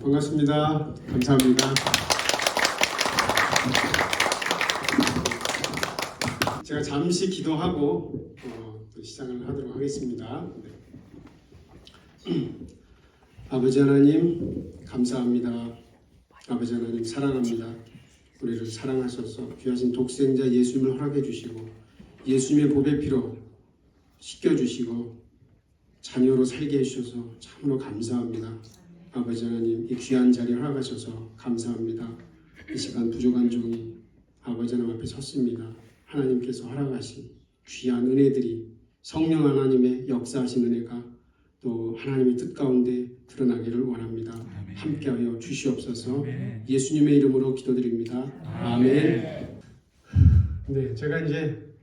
반갑습니다. 감사합니다. 제가 잠시 기도하고 또 시작을 하도록 하겠습니다. 아버지 하나님 감사합니다. 아버지 하나님 사랑합니다. 우리를 사랑하셔서 귀하신 독생자 예수님을 허락해 주시고 예수님의 보배 피로 씻겨주시고 자녀로 살게 해주셔서 참으로 감사합니다. 아버지 하나님 이 귀한 자리 허락하셔서 감사합니다. 이 시간 부족한 종이 아버지 하나님 앞에 섰습니다. 하나님께서 허락하신 귀한 은혜들이 성령 하나님의 역사하신 은혜가 또 하나님의 뜻 가운데 드러나기를 원합니다. 아멘. 함께하여 주시옵소서. 아멘. 예수님의 이름으로 기도드립니다. 아멘. 네, 제가 이제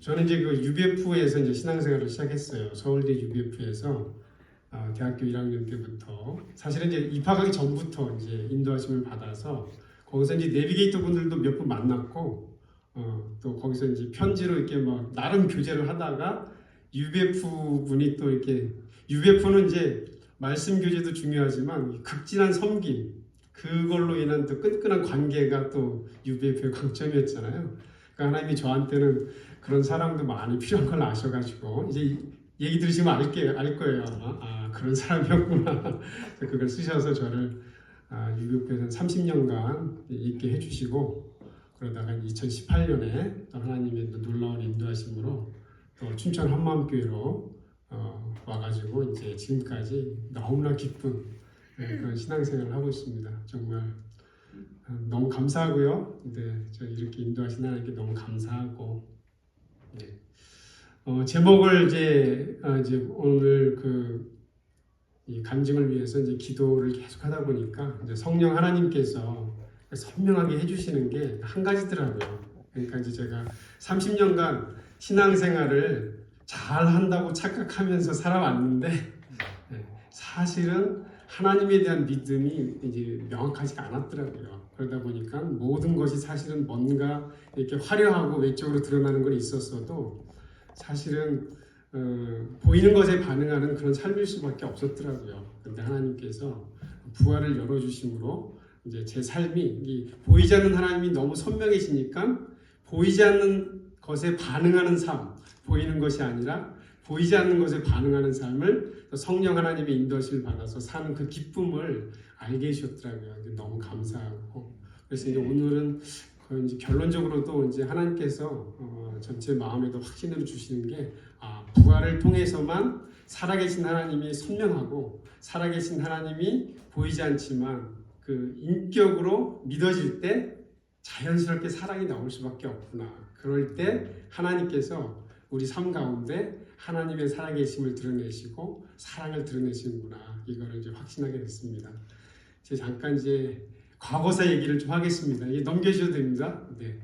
저는 이제 그 UBF에서 이제 신앙생활을 시작했어요. 서울대 UBF에서 대학교 1학년 때부터 사실은 이제 입학하기 전부터 이제 인도하심을 받아서 거기서 이제 내비게이터 분들도 몇 분 만났고 또 거기서 이제 편지로 이렇게 막 나름 교제를 하다가 UBF 분이 또 이렇게 UBF는 이제 말씀 교제도 중요하지만 극진한 섬김 그걸로 인한 또 끈끈한 관계가 또 UBF의 강점이었잖아요. 그러니까 하나님이 저한테는 그런 사람도 많이 필요한 걸 아셔가지고 이제 얘기 들으시면 알 거예요. 그런 사람이었구나. 그걸 쓰셔서 저를 UBF에서 30년간 있게 해주시고 그러다가 2018년에 하나님의 놀라운 인도하심으로 또 춘천 한마음교회로 와가지고 이제 지금까지 너무나 기쁜 그런 신앙생활을 하고 있습니다. 정말 너무 감사하고요. 네, 저 이렇게 인도하신 하나님께 너무 감사하고 네. 제목을 이제 오늘 이 간증을 위해서 이제 기도를 계속 하다 보니까 이제 성령 하나님께서 선명하게 해주시는 게 한 가지더라고요. 그러니까 이제 제가 30년간 신앙생활을 잘 한다고 착각하면서 살아왔는데 사실은 하나님에 대한 믿음이 이제 명확하지가 않았더라고요. 그러다 보니까 모든 것이 사실은 뭔가 이렇게 화려하고 외적으로 드러나는 건 있었어도 사실은 보이는 것에 반응하는 그런 삶일 수밖에 없었더라고요. 그런데 하나님께서 부활을 열어주심으로 이제 제 삶이 보이지 않는 하나님이 너무 선명해지니까 보이지 않는 것에 반응하는 삶, 보이는 것이 아니라 보이지 않는 것에 반응하는 삶을 성령 하나님의 인도하심을 받아서 사는 그 기쁨을 알게 해주셨더라고요. 너무 감사하고 그래서 이제 오늘은 이제 결론적으로도 이제 하나님께서 전체 마음에도 확신을 주시는 게 부활을 통해서만 살아계신 하나님이 선명하고 살아계신 하나님이 보이지 않지만 그 인격으로 믿어질 때 자연스럽게 사랑이 나올 수밖에 없구나. 그럴 때 하나님께서 우리 삶 가운데 하나님의 살아계심을 드러내시고 사랑을 드러내시는구나. 이거를 이제 확신하게 됐습니다. 제가 잠깐 이제 과거사 얘기를 좀 하겠습니다. 이게 넘겨주셔도 됩니다. 네.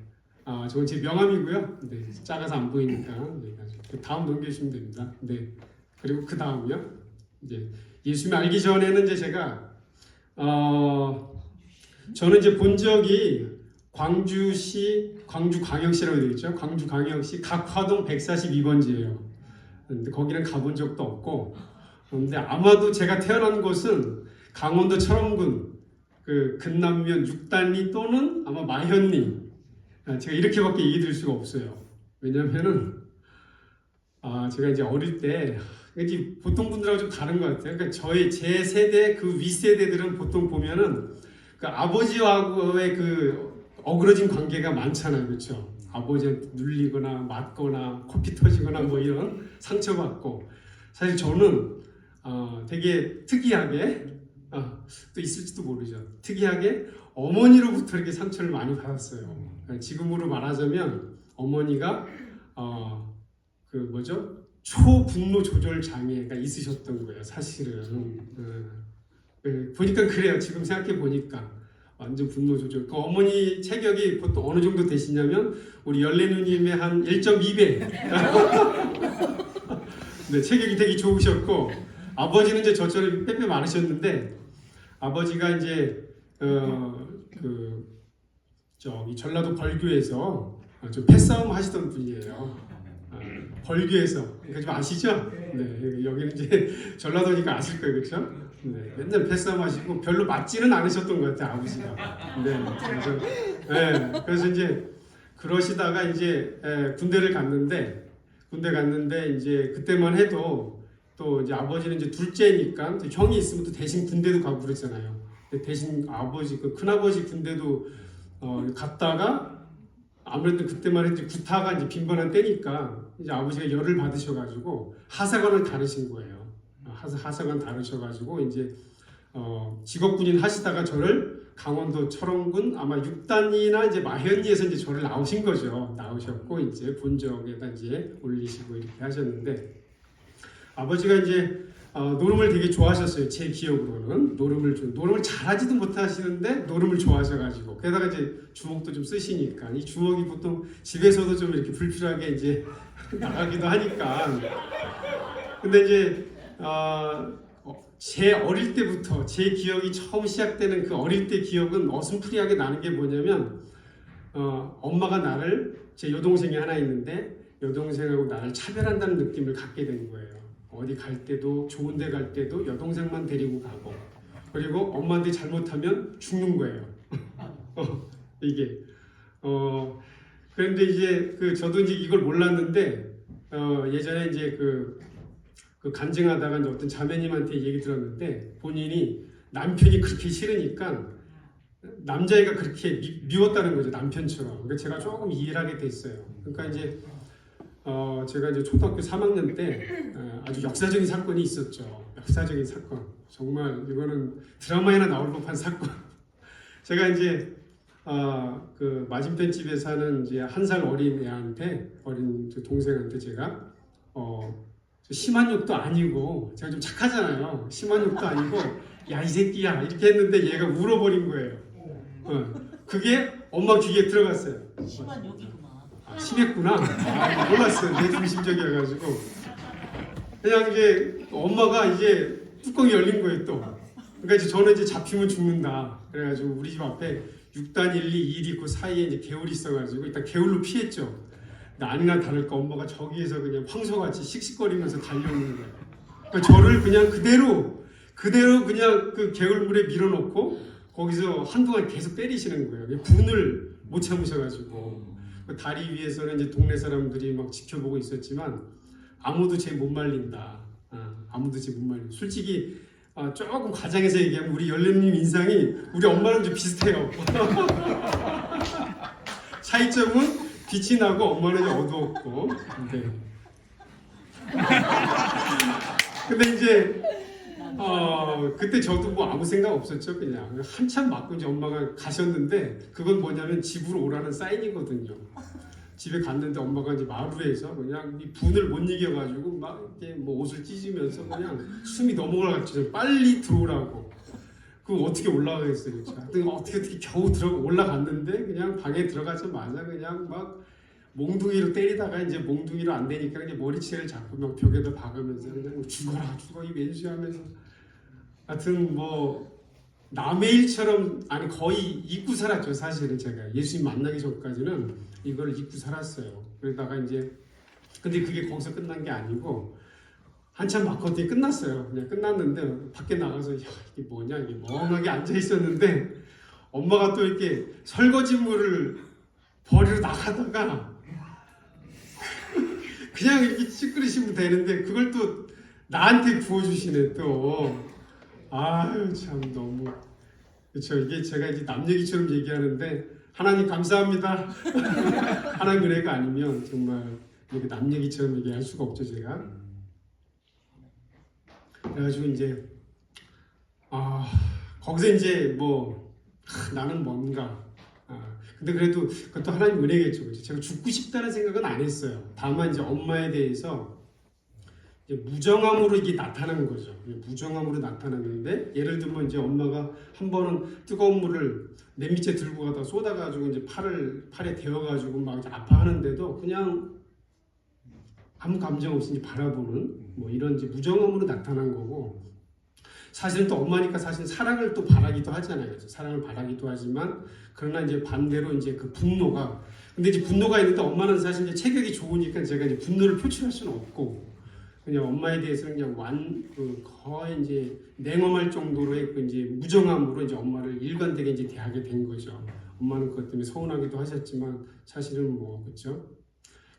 저건 제 명함이고요. 네. 작아서 안 보이니까. 네. 그 다음 넘겨주시면 됩니다. 네. 그리고 그 다음이요. 이제 예수님 알기 전에는 이제 제가 저는 이제 본 적이 광주시 광주광역시라고 되어 있죠. 광주광역시 각화동 142번지예요. 근데 거기는 가본 적도 없고, 근데 아마도 제가 태어난 곳은 강원도 철원군 그 근남면 6단리 또는 아마 마현리. 제가 이렇게밖에 얘기 드릴 수가 없어요. 왜냐면은 제가 이제 어릴 때 이제 보통 분들하고 좀 다른 것 같아요. 그러니까 제 세대 그 윗세대들은 보통 보면은 그 아버지와의 그 어그러진 관계가 많잖아요. 그렇죠? 아버지한테 눌리거나 맞거나 코피 터지거나 뭐 이런 상처받고 사실 저는 되게 특이하게 또 있을지도 모르죠. 특이하게 어머니로부터 이렇게 상처를 많이 받았어요. 지금으로 말하자면 어머니가 초분노 조절 장애가 있으셨던 거예요. 사실은 보니까 그래요. 지금 생각해 보니까 완전 분노 조절. 그 어머니 체격이 보통 어느 정도 되시냐면 우리 열레누님의 한 1.2배. 네, 체격이 되게 좋으셨고 아버지는 이제 저처럼 빼빼 많으셨는데 아버지가 이제 저기 전라도 벌교에서 좀 패싸움 하시던 분이에요. 벌교에서 좀 아시죠? 네, 여기는 이제 전라도니까 아실 거예요, 그렇죠? 네, 맨날 패싸움하시고 별로 맞지는 않으셨던 것 같아요, 아버지가. 네, 그래서 이제 그러시다가 이제 군대 갔는데 이제 그때만 해도 또 이제 아버지는 이제 둘째니까 형이 있으면 또 대신 군대도 가고 그랬잖아요. 대신 아버지 그 큰아버지 군대도 갔다가 아무래도 그때만 해도 구타가 이제 빈번한 때니까 이제 아버지가 열을 받으셔가지고 하사관을 다르신 거예요. 하사관 다르셔가지고 이제 직업군인 하시다가 저를 강원도 철원군 아마 6단이나 이제 마현리에서 이제 저를 나오신 거죠. 나오셨고 이제 본적에다 이제 올리시고 이렇게 하셨는데 아버지가 이제 노름을 되게 좋아하셨어요. 제 기억으로는 노름을 잘하지도 못하시는데 노름을 좋아하셔가지고 게다가 이제 주먹도 좀 쓰시니까 이 주먹이 보통 집에서도 좀 이렇게 불필요하게 이제 나가기도 하니까 근데 이제 제 어릴 때부터 제 기억이 처음 시작되는 그 어릴 때 기억은 어슴푸리하게 나는 게 뭐냐면 엄마가 나를 제 여동생이 하나 있는데 여동생하고 나를 차별한다는 느낌을 갖게 된 거예요. 어디 갈 때도 좋은 데 갈 때도 여동생만 데리고 가고 그리고 엄마한테 잘못하면 죽는 거예요. 이게 그런데 이제 저도 이제 이걸 몰랐는데 예전에 이제 그 간증하다가 이제 어떤 자매님한테 얘기 들었는데 본인이 남편이 그렇게 싫으니까 남자애가 그렇게 미웠다는 거죠, 남편처럼. 그러니까 제가 조금 이해를 하게 됐어요. 그러니까 이제 제가 이제 초등학교 3학년 때 아주 역사적인 사건이 있었죠. 역사적인 사건. 정말 이거는 드라마에나 나올 법한 사건. 제가 이제 그 맞은편 집에 사는 이제 1살 어린 애한테 어린 동생한테 제가 심한 욕도 아니고 제가 좀 착하잖아요. 심한 욕도 아니고 야 이 새끼야 이렇게 했는데 얘가 울어버린 거예요. 그게 엄마 귀에 들어갔어요. 심한 욕이구만. 심했구나. 몰랐어요. 내 중심적이어가지고 그냥 이제 엄마가 이제 뚜껑이 열린 거예요 또. 그러니까 이제 저는 이제 잡히면 죽는다. 그래가지고 우리 집 앞에 6단 1, 2, 1이 그 사이에 이제 개울이 있어가지고 일단 개울로 피했죠. 아니나 다를까 엄마가 저기에서 그냥 황소같이 씩씩거리면서 달려오는 거예요. 그러니까 저를 그냥 그대로 그냥 그 개울물에 밀어놓고 거기서 한동안 계속 때리시는 거예요. 분을 못 참으셔가지고 그 다리 위에서는 이제 동네 사람들이 막 지켜보고 있었지만 아무도 제 못 말린다. 아무도 제 못 말린다. 솔직히 조금 과장해서 얘기하면 우리 열린님 인상이 우리 엄마랑 좀 비슷해요. 차이점은 빛이 나고 엄마는 어두웠고. 근데 이제 그때 저도 뭐 아무 생각 없었죠. 그냥 한참 맞고 이제 엄마가 가셨는데 그건 뭐냐면 집으로 오라는 사인이거든요. 집에 갔는데 엄마가 이제 마루에서 그냥 이 분을 못 이겨가지고 막 이렇게 뭐 옷을 찢으면서 그냥 숨이 넘어가가지고 빨리 들어오라고. 그럼 어떻게 올라가겠어요, 진짜. 어떻게 겨우 올라갔는데 그냥 방에 들어가자마자 그냥 막 몽둥이로 때리다가 이제 몽둥이로 안 되니까 그냥 머리채를 잡고 막 벽에다 박으면서 그냥 죽어라 죽어 이 왼수하면서 하여튼 뭐 남의 일처럼 아니 거의 잊고 살았죠. 사실은 제가 예수님 만나기 전까지는 이걸 잊고 살았어요. 그러다가 이제 근데 그게 거기서 끝난 게 아니고 한참 맞거든요. 끝났어요. 그냥 끝났는데 밖에 나가서 야 이게 뭐냐 이게 멍하게 앉아 있었는데 엄마가 또 이렇게 설거지물을 버리러 나가다가 그냥 이렇게 찌그리시면 되는데 그걸 또 나한테 부어주시네 또. 아유 참 너무 그렇죠. 이게 제가 이제 남 얘기처럼 얘기하는데 하나님 감사합니다. 하나님 은혜가 아니면 정말 이렇게 남 얘기처럼 얘기할 수가 없죠 제가. 그래가지고 이제 거기서 이제 뭐 나는 뭔가 근데 그래도 그것도 하나님 은혜겠죠. 그렇죠? 제가 죽고 싶다는 생각은 안 했어요. 다만 이제 엄마에 대해서 이제 무정함으로 이게 나타난 거죠. 무정함으로 나타났는데 예를 들면 이제 엄마가 한 번은 뜨거운 물을 냄비째 들고 가다 쏟아가지고 이제 팔에 데워가지고 막 아파하는데도 그냥 아무 감정 없이 바라보는 뭐 이런 이제 무정함으로 나타난 거고 사실은 또 엄마니까 사실 사랑을 또 바라기도 하잖아요. 사랑을 바라기도 하지만 그러나 이제 반대로 이제 그 분노가 근데 이제 분노가 있는데 엄마는 사실 이제 체격이 좋으니까 제가 이제 분노를 표출할 수는 없고 그냥 엄마에 대해서는 그냥 거의 이제 냉엄할 정도로의 그 이제 무정함으로 이제 엄마를 일관되게 이제 대하게 된 거죠. 엄마는 그것 때문에 서운하기도 하셨지만 사실은 뭐 그렇죠.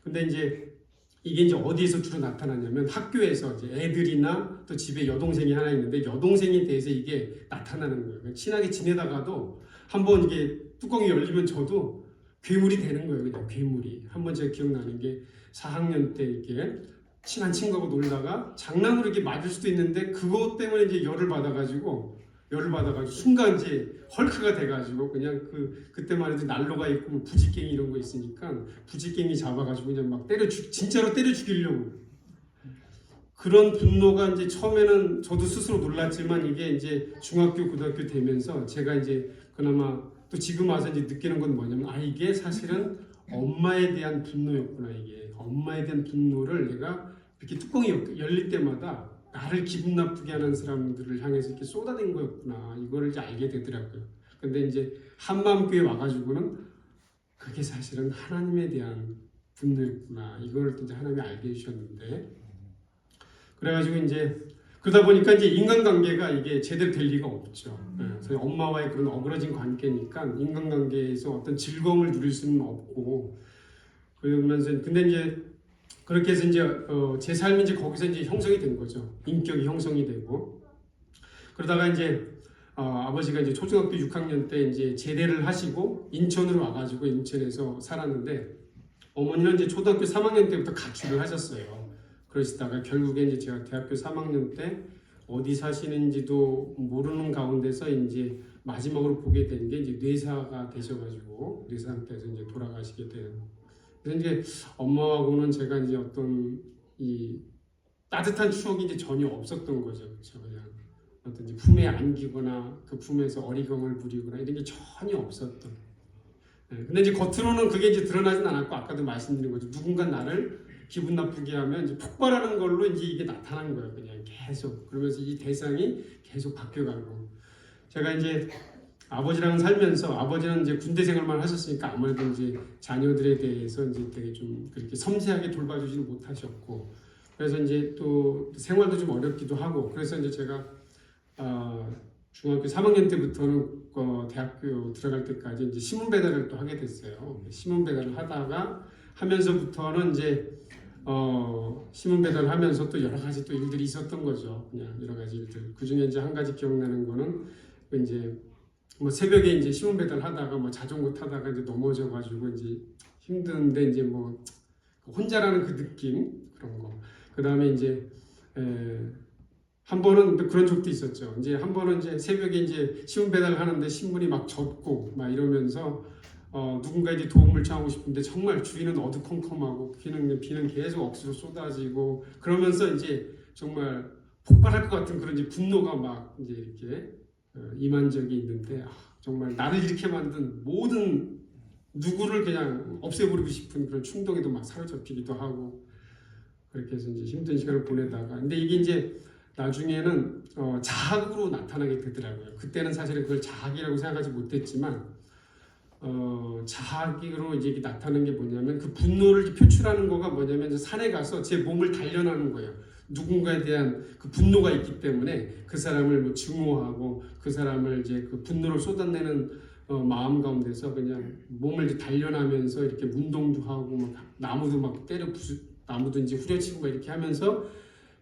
근데 이제 이게 이제 어디에서 주로 나타나냐면 학교에서 이제 애들이나 또 집에 여동생이 하나 있는데 여동생에 대해서 이게 나타나는 거예요. 친하게 지내다가도 한번 이게 뚜껑이 열리면 저도 괴물이 되는 거예요. 그냥 괴물이. 한번 제가 기억나는 게 4학년 때 이렇게 친한 친구하고 놀다가 장난으로 이렇게 맞을 수도 있는데 그것 때문에 이제 열을 받아가지고 순간 이제 헐크가 돼가지고 그냥 그때만 해도 난로가 있고 뭐 부지깽이 이런 거 있으니까 부지깽이 잡아가지고 그냥 막 진짜로 때려 죽이려고 그런 분노가 이제 처음에는 저도 스스로 놀랐지만 이게 이제 중학교 고등학교 되면서 제가 이제 그나마 또 지금 와서 이제 느끼는 건 뭐냐면 이게 사실은 엄마에 대한 분노였구나. 이게 엄마에 대한 분노를 내가 이렇게 뚜껑이 열릴 때마다 나를 기분 나쁘게 하는 사람들을 향해서 이렇게 쏟아낸 거였구나. 이거를 이제 알게 되더라고요. 근데 이제 한마음교회 와가지고는 그게 사실은 하나님에 대한 분노였구나. 이걸 이제 하나님이 알게 해주셨는데 그래가지고 이제 그러다 보니까 이제 인간관계가 이게 제대로 될 리가 없죠. 그래서 엄마와의 그런 어그러진 관계니까 인간관계에서 어떤 즐거움을 누릴 수는 없고 그러면서 근데 이제 그렇게 해서 이제 제 삶이 이제 거기서 이제 형성이 된 거죠. 인격이 형성이 되고 그러다가 이제 아버지가 이제 초등학교 6학년 때 이제 제대를 하시고 인천으로 와가지고 인천에서 살았는데 어머니는 이제 초등학교 3학년 때부터 가출을 하셨어요. 그러시다가 결국에 이제 제가 대학교 3학년 때 어디 사시는지도 모르는 가운데서 이제 마지막으로 보게 된 게 이제 뇌사가 되셔가지고 뇌사 상태에서 이제 돌아가시게 된. 그래서 이제 엄마하고는 제가 이제 어떤 이 따뜻한 추억이 이제 전혀 없었던 거죠. 그렇죠? 그냥 어떤 이제 품에 안기거나 그 품에서 어리광을 부리거나 이런 게 전혀 없었던. 근데 이제 겉으로는 그게 이제 드러나진 않았고 아까도 말씀드린 거죠. 누군가 나를 기분 나쁘게 하면 이제 폭발하는 걸로 이제 이게 나타난 거예요. 그냥 계속 그러면서 이 대상이 계속 바뀌어가고 제가 이제 아버지랑 살면서 아버지는 이제 군대 생활만 하셨으니까 아무래도 이제 자녀들에 대해서 이제 되게 좀 그렇게 섬세하게 돌봐주지는 못하셨고 그래서 이제 또 생활도 좀 어렵기도 하고 그래서 이제 제가 중학교 3학년 때부터는 대학교 들어갈 때까지 이제 신문 배달을 또 하게 됐어요. 신문 배달을 하면서부터는 이제 신문 배달을 하면서 또 여러 가지 또 일들이 있었던 거죠. 그냥 여러 가지 일들. 그 중에 이제 한 가지 기억나는 거는 이제 뭐 새벽에 이제 신문 배달 하다가 뭐 자전거 타다가 이제 넘어져가지고 이제 힘든데 이제 뭐 혼자라는 그 느낌 그런 거. 그 다음에 이제 한 번은 그런 적도 있었죠. 이제 한 번은 이제 새벽에 이제 신문 배달을 하는데 신문이 막 젖고 막 이러면서 누군가 이제 도움을 청하고 싶은데 정말 주위는 어두컴컴하고 비는 계속 억수로 쏟아지고 그러면서 이제 정말 폭발할 것 같은 그런 이제 분노가 막 이제 이렇게 임한 적이 있는데 정말 나를 이렇게 만든 모든 누구를 그냥 없애버리고 싶은 그런 충동에도 막 사로잡히기도 하고 그렇게 해서 이제 힘든 시간을 보내다가 근데 이게 이제 나중에는 자학으로 나타나게 되더라고요. 그때는 사실은 그걸 자학이라고 생각하지 못했지만 자학으로 이제 나타나는 게 뭐냐면 그 분노를 표출하는 거가 뭐냐면 이제 산에 가서 제 몸을 단련하는 거예요. 누군가에 대한 그 분노가 있기 때문에 그 사람을 뭐 증오하고 그 사람을 이제 그 분노를 쏟아내는 마음 가운데서 그냥 몸을 이제 단련하면서 이렇게 운동도 하고 막 나무도 막 나무도 이제 후려치고 막 이렇게 하면서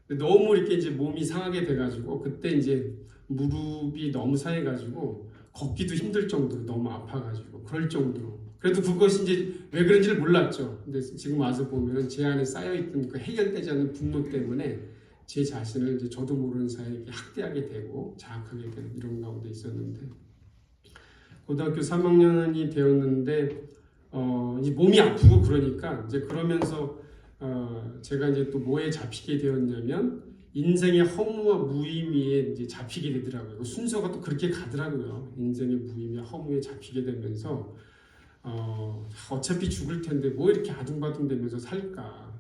너무 이렇게 이제 몸이 상하게 돼가지고 그때 이제 무릎이 너무 상해가지고 걷기도 힘들 정도로 너무 아파가지고 그럴 정도로 그래도 그것이 이제 왜 그런지를 몰랐죠. 근데 지금 와서 보면 제 안에 쌓여있던 그 해결되지 않는 분노 때문에 제 자신을 이제 저도 모르는 사이에 이렇게 학대하게 되고 자학하게 되는 이런 가운데 있었는데 고등학교 3학년이 되었는데 이제 몸이 아프고 그러니까 이제 그러면서 제가 이제 또 뭐에 잡히게 되었냐면 인생의 허무와 무의미에 이제 잡히게 되더라고요. 순서가 또 그렇게 가더라고요. 인생의 무의미와 허무에 잡히게 되면서 어차피 죽을 텐데 뭐 이렇게 아둥바둥 되면서 살까.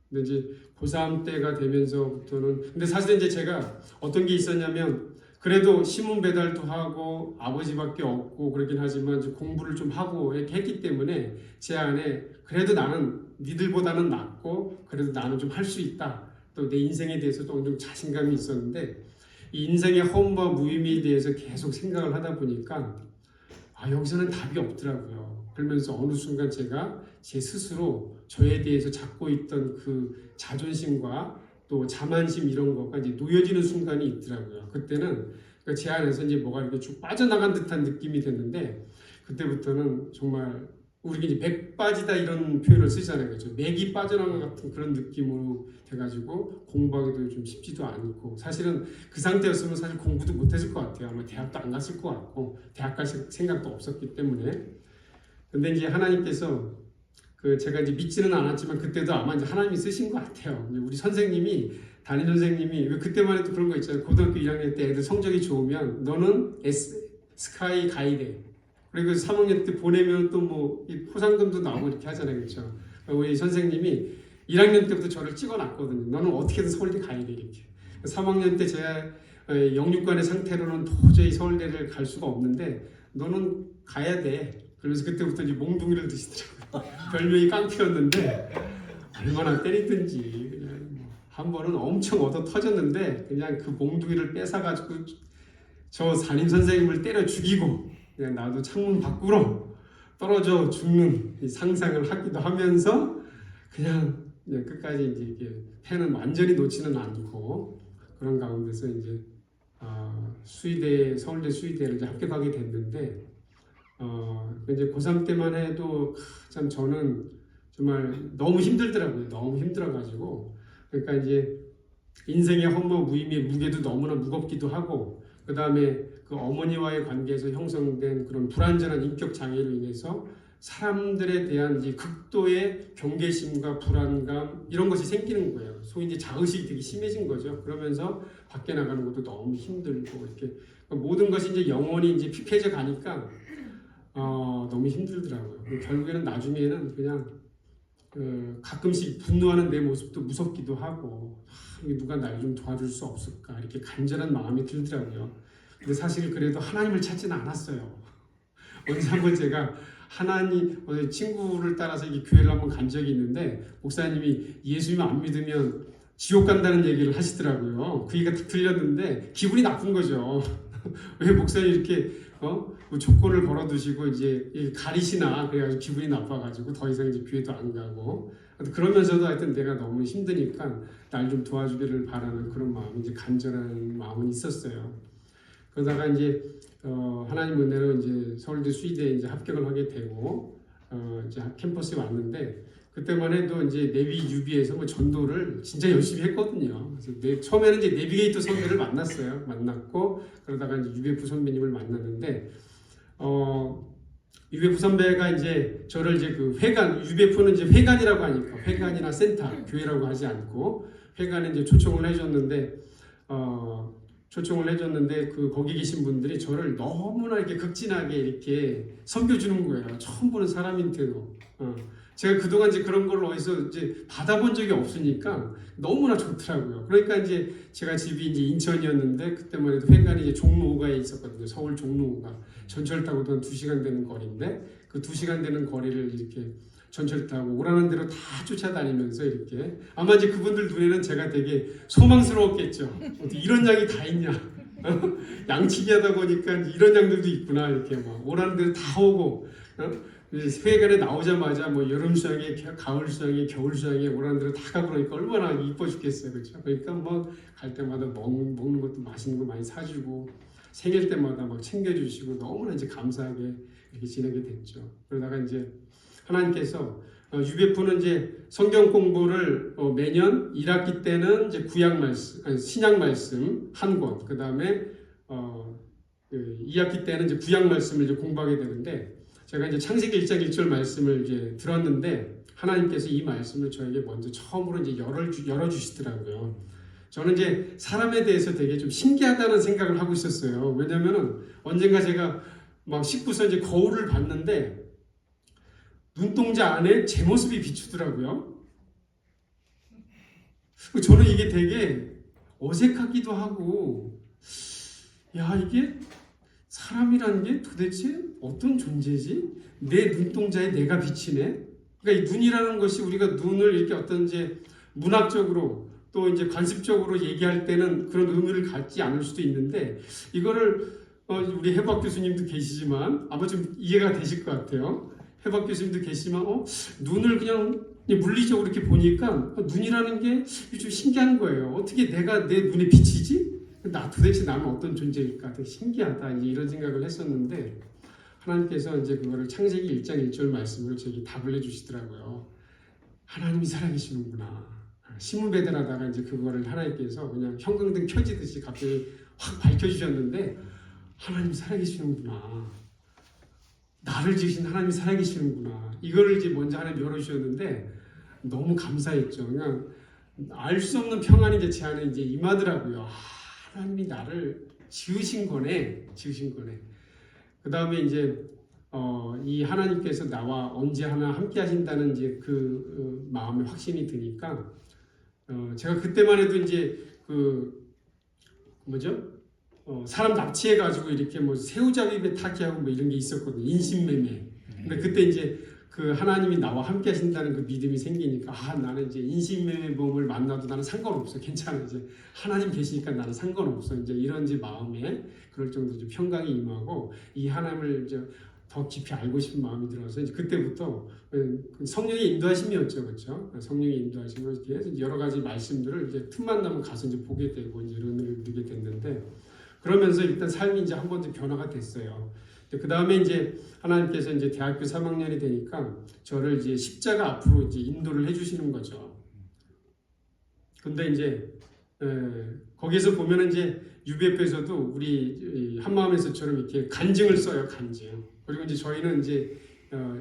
근데 이제 고3 때가 되면서부터는 근데 사실 이제 제가 어떤 게 있었냐면 그래도 신문 배달도 하고 아버지밖에 없고 그러긴 하지만 이제 공부를 좀 하고 이렇게 했기 때문에 제 안에 그래도 나는 니들보다는 낫고 그래도 나는 좀 할 수 있다. 또 내 인생에 대해서 좀 자신감이 있었는데 이 인생의 허무와 무의미에 대해서 계속 생각을 하다 보니까 여기서는 답이 없더라고요. 그러면서 어느 순간 제가 제 스스로 저에 대해서 갖고 있던 그 자존심과 또 자만심 이런 거가 이제 놓여지는 순간이 있더라고요. 그때는 제 안에서 이제 뭐가 이렇게 쭉 빠져나간 듯한 느낌이 됐는데 그때부터는 정말 우리가 이제 맥 빠지다 이런 표현을 쓰잖아요. 그렇죠? 맥이 빠져나간 것 같은 그런 느낌으로 돼가지고 공부하기도 좀 쉽지도 않고 사실은 그 상태였으면 사실 공부도 못했을 것 같아요. 아마 대학도 안 갔을 것 같고 대학 갈 생각도 없었기 때문에 근데 이제 하나님께서 제가 이제 믿지는 않았지만 그때도 아마 이제 하나님이 쓰신 것 같아요. 우리 선생님이 담임 선생님이 그때만 해도 그런 거 있잖아요. 고등학교 1학년 때 애들 성적이 좋으면 너는 스카이 가이드 그리고 3학년 때 보내면 또 뭐 포상금도 나오고 이렇게 하잖아요. 그렇죠? 우리 선생님이 1학년 때부터 저를 찍어놨거든요. 너는 어떻게든 서울대 가야 돼 이렇게. 3학년 때 제가 영육간의 상태로는 도저히 서울대를 갈 수가 없는데 너는 가야 돼. 그러면서 그때부터 이제 몽둥이를 드시더라고요. 별명이 깡패였는데 얼마나 때리든지 그냥 한 번은 엄청 얻어 터졌는데 그냥 그 몽둥이를 뺏어가지고 저 담임 선생님을 때려 죽이고 그냥 나도 창문 밖으로 떨어져 죽는 상상을 하기도 하면서 그냥 끝까지 이제 이게 펜은 완전히 놓지는 않고 그런 가운데서 이제 서울대 수의대를 이제 합격하게 됐는데 이제 고3 때만 해도 참 저는 정말 너무 힘들더라고요. 너무 힘들어가지고 그러니까 이제 인생의 허무 무의미의 무게도 너무나 무겁기도 하고 그 다음에 그 어머니와의 관계에서 형성된 그런 불완전한 인격 장애로 인해서 사람들에 대한 이제 극도의 경계심과 불안감 이런 것이 생기는 거예요. 소위 이제 자의식이 되게 심해진 거죠. 그러면서 밖에 나가는 것도 너무 힘들고 이렇게 모든 것이 이제 영원히 이제 피폐해져 가니까 너무 힘들더라고요. 결국에는 나중에는 그냥 가끔씩 분노하는 내 모습도 무섭기도 하고 누가 날 좀 도와줄 수 없을까 이렇게 간절한 마음이 들더라고요. 근데 사실 그래도 하나님을 찾지는 않았어요. 언제 한번 제가 친구를 따라서 이 교회를 한번 간 적이 있는데 목사님이 예수님 안 믿으면 지옥 간다는 얘기를 하시더라고요. 그 얘기가 딱 들렸는데 기분이 나쁜 거죠. 왜 목사님 이렇게 뭐 조건을 걸어두시고 이제 가리시나 그래가지고 기분이 나빠가지고 더 이상 이제 교회도 안 가고 그러면서도 하여튼 내가 너무 힘드니까 날 좀 도와주기를 바라는 그런 마음 이제 간절한 마음은 있었어요. 그러다가 이제 하나님 은혜로 이제 서울대 수의대에 이제 합격을 하게 되고 이제 캠퍼스에 왔는데 그때만 해도 이제 내비 유비에서 뭐 전도를 진짜 열심히 했거든요. 그래서 처음에는 이제 내비게이터 선배를 만났고 그러다가 이제 UBF 선배님을 만났는데 UBF 선배가 이제 저를 이제 그 회관 UBF는 이제 회관이라고 하니까 회관이나 센터 교회라고 하지 않고 회관에 이제 초청을 해줬는데 거기 계신 분들이 저를 너무나 이렇게 극진하게 이렇게 섬겨주는 거예요. 처음 보는 사람인데도. 제가 그동안 이제 그런 걸 어디서 이제 받아본 적이 없으니까 너무나 좋더라고요. 그러니까 이제 제가 집이 이제 인천이었는데 그때만 해도 회관이 이제 종로가에 있었거든요. 서울 종로가. 전철 타고도 한 2시간 되는 거리인데 그 2시간 되는 거리를 이렇게 전철 타고 오라는 대로 다 쫓아다니면서 이렇게 아마 이제 그분들 눈에는 제가 되게 소망스러웠겠죠. 어떻게 이런 양이 다 있냐. 양치기 하다 보니까 이런 양들도 있구나. 이렇게 막 오라는 대로 다 오고 회관에 나오자마자 뭐 여름 수양에 가을 수양에 겨울 수양에 오라는 대로 다 가고 그러니까 얼마나 이뻐 죽겠어요. 그렇죠? 그러니까 뭐 갈 때마다 먹는 것도 맛있는 거 많이 사주고 생일 때마다 막 챙겨주시고 너무나 이제 감사하게 이렇게 지내게 됐죠. 그러다가 이제 하나님께서 UBF는 이제 성경 공부를 매년 1학기 때는 이제 신약 말씀 한 권, 그 다음에 2학기 때는 이제 구약 말씀을 이제 공부하게 되는데 제가 이제 창세기 1장 1절 말씀을 이제 들었는데 하나님께서 이 말씀을 저에게 먼저 처음으로 이제 열어주시더라고요. 저는 이제 사람에 대해서 되게 좀 신기하다는 생각을 하고 있었어요. 왜냐면은 언젠가 제가 막 씻고서 이제 거울을 봤는데 눈동자 안에 제 모습이 비추더라고요. 저는 이게 되게 어색하기도 하고, 야, 이게 사람이라는 게 도대체 어떤 존재지? 내 눈동자에 내가 비치네? 그러니까 이 눈이라는 것이 우리가 눈을 이렇게 어떤 이제 문학적으로 또 이제 관습적으로 얘기할 때는 그런 의미를 갖지 않을 수도 있는데 이거를 우리 해박 교수님도 계시지만 아마 좀 이해가 되실 것 같아요. 해박 교수님도 계시지만 눈을 그냥 물리적으로 이렇게 보니까 눈이라는 게 좀 신기한 거예요. 어떻게 내가 내 눈에 비치지? 도대체 나는 어떤 존재일까? 되게 신기하다. 이제 이런 생각을 했었는데 하나님께서 이제 그거를 창세기 1장 1절 말씀으로 저에게 답을 해주시더라고요. 하나님이 살아계시는구나. 신문배달하다가 이제 그거를 하나님께서 그냥 형광등 켜지듯이 갑자기 확 밝혀주셨는데 하나님이 살아계시는구나. 나를 지으신 하나님이 살아계시는구나. 이거를 이제 먼저 하나님 열어주셨는데 너무 감사했죠. 그냥 알 수 없는 평안이 이제 제 안에 이제 임하더라고요. 하나님이 나를 지으신 거네. 지으신 거네. 그 다음에 이제 이 하나님께서 나와 언제 하나 함께 하신다는 이제 그 마음의 확신이 드니까 제가 그때만 해도 이제 그 뭐죠? 사람 납치해가지고 이렇게 뭐 새우잡이배 타기하고 뭐 이런 게 있었거든요. 인신매매. 근데 그때 이제 그 하나님이 나와 함께 하신다는 그 믿음이 생기니까 나는 이제 인신매매범을 만나도 나는 상관없어. 괜찮아. 이제 하나님 계시니까 나는 상관없어. 이제 이런 이제 마음에 그럴 정도 좀 평강이 임하고 이 하나님을 이제 더 깊이 알고 싶은 마음이 들어서 이제 그때부터 성령의 인도하심이었죠. 그렇죠? 성령의 인도하심으로 이렇게 여러 가지 말씀들을 이제 틈만 나면 가서 이제 보게 되고 이제 이런 일을 누리게 됐는데 그러면서 일단 삶이 이제 한 번도 변화가 됐어요. 그 다음에 이제 하나님께서 이제 대학교 3학년이 되니까 저를 이제 십자가 앞으로 이제 인도를 해주시는 거죠. 근데 이제 거기서 보면은 이제 UBF에서도 우리 한마음에서처럼 이렇게 간증을 써요. 간증. 그리고 이제 저희는 이제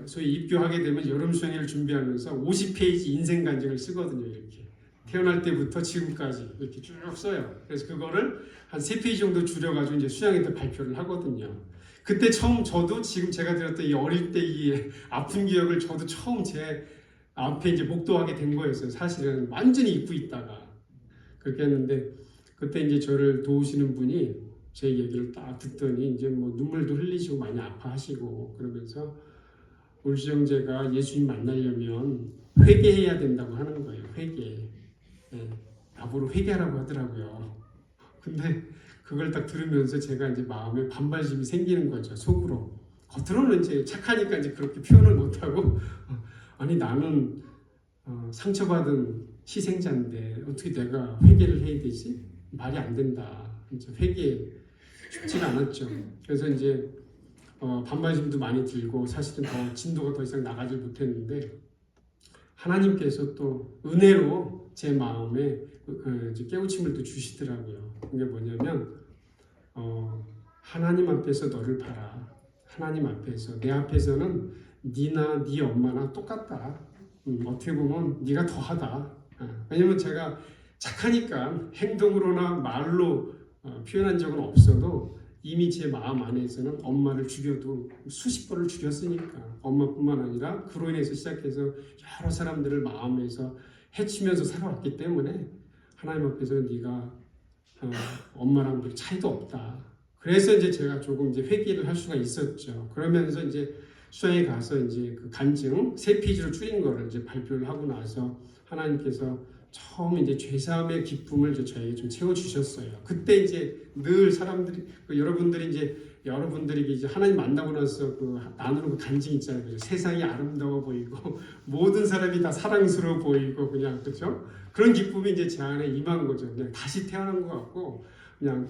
소위 입교하게 되면 여름 수행회를 준비하면서 50페이지 인생 간증을 쓰거든요. 이렇게 태어날 때부터 지금까지 이렇게 쭉 써요. 그래서 그거를 한 3페이지 정도 줄여가지고 이제 수양회 때 발표를 하거든요. 그때 처음 저도 지금 제가 들었던 이 어릴 때 이 아픈 기억을 저도 처음 제 앞에 이제 목도하게 된 거였어요. 사실은 완전히 잊고 있다가 그렇게 했는데 그때 이제 저를 도우시는 분이 제 얘기를 딱 듣더니 이제 뭐 눈물도 흘리시고 많이 아파하시고 그러면서 울수정제가 예수님 만나려면 회개해야 된다고 하는 거예요. 회개. 나보고 회개하라고 하더라고요. 근데 그걸 딱 들으면서 제가 이제 마음에 반발심이 생기는 거죠. 속으로. 겉으로는 이제 착하니까 이제 그렇게 표현을 못하고 아니 나는 상처받은 희생자인데 어떻게 내가 회개를 해야 되지? 말이 안 된다. 이제 회개 쉽지가 않았죠. 그래서 이제 반발심도 많이 들고 사실은 더 진도가 더 이상 나가지 못했는데 하나님께서 또 은혜로 제 마음에 깨우침을 또 주시더라고요. 그게 뭐냐면 하나님 앞에서 너를 봐라. 하나님 앞에서 내 앞에서는 네나 네 엄마나 똑같다. 어떻게 보면 네가 더하다. 왜냐면 제가 착하니까 행동으로나 말로 표현한 적은 없어도 이미 제 마음 안에서는 엄마를 죽여도 수십 번을 죽였으니까 엄마뿐만 아니라 그로 인해서 시작해서 여러 사람들을 마음에서 해치면서 살아왔기 때문에 하나님 앞에서 네가 엄마랑 별 차이도 없다. 그래서 이제 제가 조금 이제 회개를 할 수가 있었죠. 그러면서 이제 수양에 가서 이제 그 간증 3페이지로 줄인 거를 이제 발표를 하고 나서 하나님께서 처음 이제 죄사함의 기쁨을 이제 저에게 좀 채워주셨어요. 그때 이제 늘 사람들이 여러분들이 이제 하나님 만나고 나서 나누는 그 간증 있잖아요. 그죠? 세상이 아름다워 보이고 모든 사람이 다 사랑스러워 보이고 그냥 그렇죠? 그런 기쁨이 이제 제 안에 임한 거죠. 그냥 다시 태어난 것 같고 그냥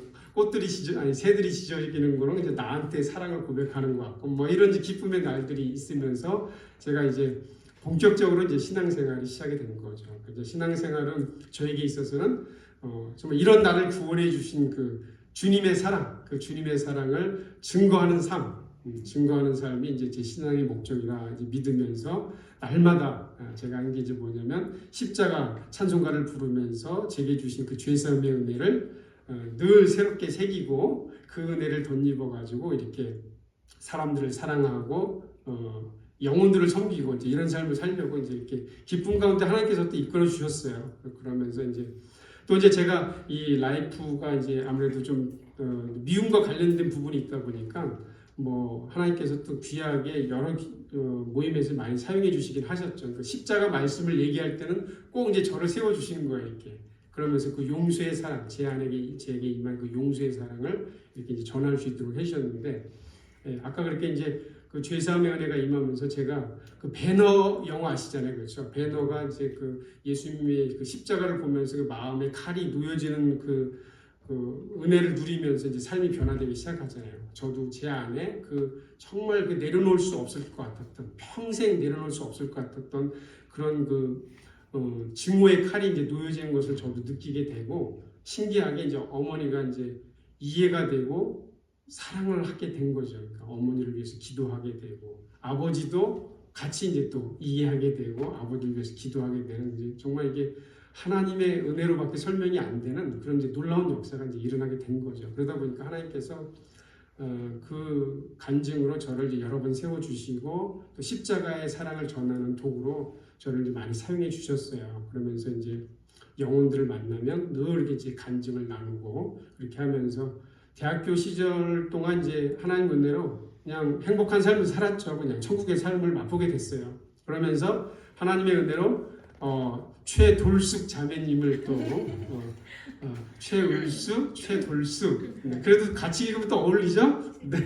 새들이 지저귀는 거는 이제 나한테 사랑을 고백하는 것 같고 뭐 이런 이제 기쁨의 날들이 있으면서 제가 이제 본격적으로 이제 신앙생활이 시작이 된 거죠. 이제 신앙생활은 저에게 있어서는 정말 이런 나를 구원해 주신 그 주님의 사랑, 그 주님의 사랑을 증거하는 증거하는 삶이 이제 제 신앙의 목적이라 이제 믿으면서 날마다 제가 한 게 이제 뭐냐면 십자가 찬송가를 부르면서 제게 주신 그 죄사함의 은혜를 늘 새롭게 새기고 그 은혜를 덧입어 가지고 이렇게 사람들을 사랑하고 영혼들을 섬기고 이제 이런 삶을 살려고 이제 이렇게 기쁨 가운데 하나님께서 또 이끌어 주셨어요. 그러면서 이제 또 이제 제가 이 라이프가 이제 아무래도 좀 미움과 관련된 부분이 있다 보니까 뭐 하나님께서 또 귀하게 여러 모임에서 많이 사용해 주시긴 하셨죠. 그 십자가 말씀을 얘기할 때는 꼭 이제 저를 세워 주시는 거예요. 이렇게 그러면서 그 용서의 사랑, 제게 임한 그 용서의 사랑을 이렇게 이제 전할 수 있도록 해주셨는데, 아까 그렇게 이제 그 죄사함의 은혜가 임하면서 제가 그 배너 영화 아시잖아요, 그렇죠? 배너가 이제 그 예수님의 그 십자가를 보면서 그 마음에 칼이 놓여지는 그 은혜를 누리면서 이제 삶이 변화되기 시작하잖아요. 저도 제 안에 그 정말 그 내려놓을 수 없을 것 같았던, 평생 내려놓을 수 없을 것 같았던 그런 증오의 칼이 이제 놓여지는 것을 저도 느끼게 되고, 신기하게 이제 어머니가 이제 이해가 되고 사랑을 하게 된 거죠. 그러니까 어머니를 위해서 기도하게 되고, 아버지도 같이 이제 또 이해하게 되고, 아버지를 위해서 기도하게 되는, 이제 정말 이게 하나님의 은혜로밖에 설명이 안 되는 그런 이제 놀라운 역사가 이제 일어나게 된 거죠. 그러다 보니까 하나님께서 그 간증으로 저를 이제 여러 번 세워주시고, 또 십자가의 사랑을 전하는 도구로 저를 이제 많이 사용해 주셨어요. 그러면서 이제 영혼들을 만나면 늘 이제 간증을 나누고, 그렇게 하면서 대학교 시절 동안 이제 하나님 은혜로 그냥 행복한 삶을 살았죠. 그냥 천국의 삶을 맛보게 됐어요. 그러면서 하나님의 은혜로 최돌숙 자매님을 또 최을숙, 최돌숙, 그래도 같이 이름부터 또 어울리죠? 네,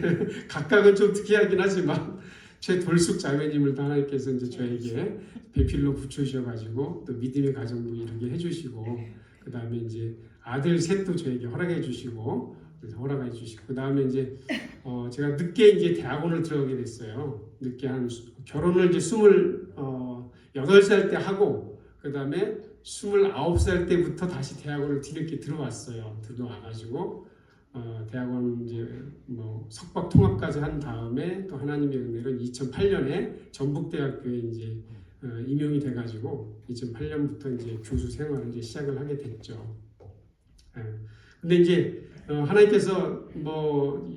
각각은 좀 특이하긴 하지만 최돌숙 자매님을 또 하나님께서 이제 저에게 배필로 붙여주셔가지고 또 믿음의 가정도 이루게 해주시고, 그 다음에 이제 아들 셋도 저에게 허락해 주시고, 그래서 허락해 주시고, 그 다음에 이제 제가 늦게 이제 대학원을 들어가게 됐어요. 늦게 결혼을 이제 28살 때 하고, 그 다음에 29살 때부터 다시 대학원을 뒤늦게 들어왔어요. 들어와가지고 대학원 이제 뭐 석박 통합까지 한 다음에 또 하나님의 은혜로 2008년에 전북대학교에 이제 임용이 돼가지고 2008년부터 이제 교수 생활을 이제 시작을 하게 됐죠. 근데 이제 하나님께서 뭐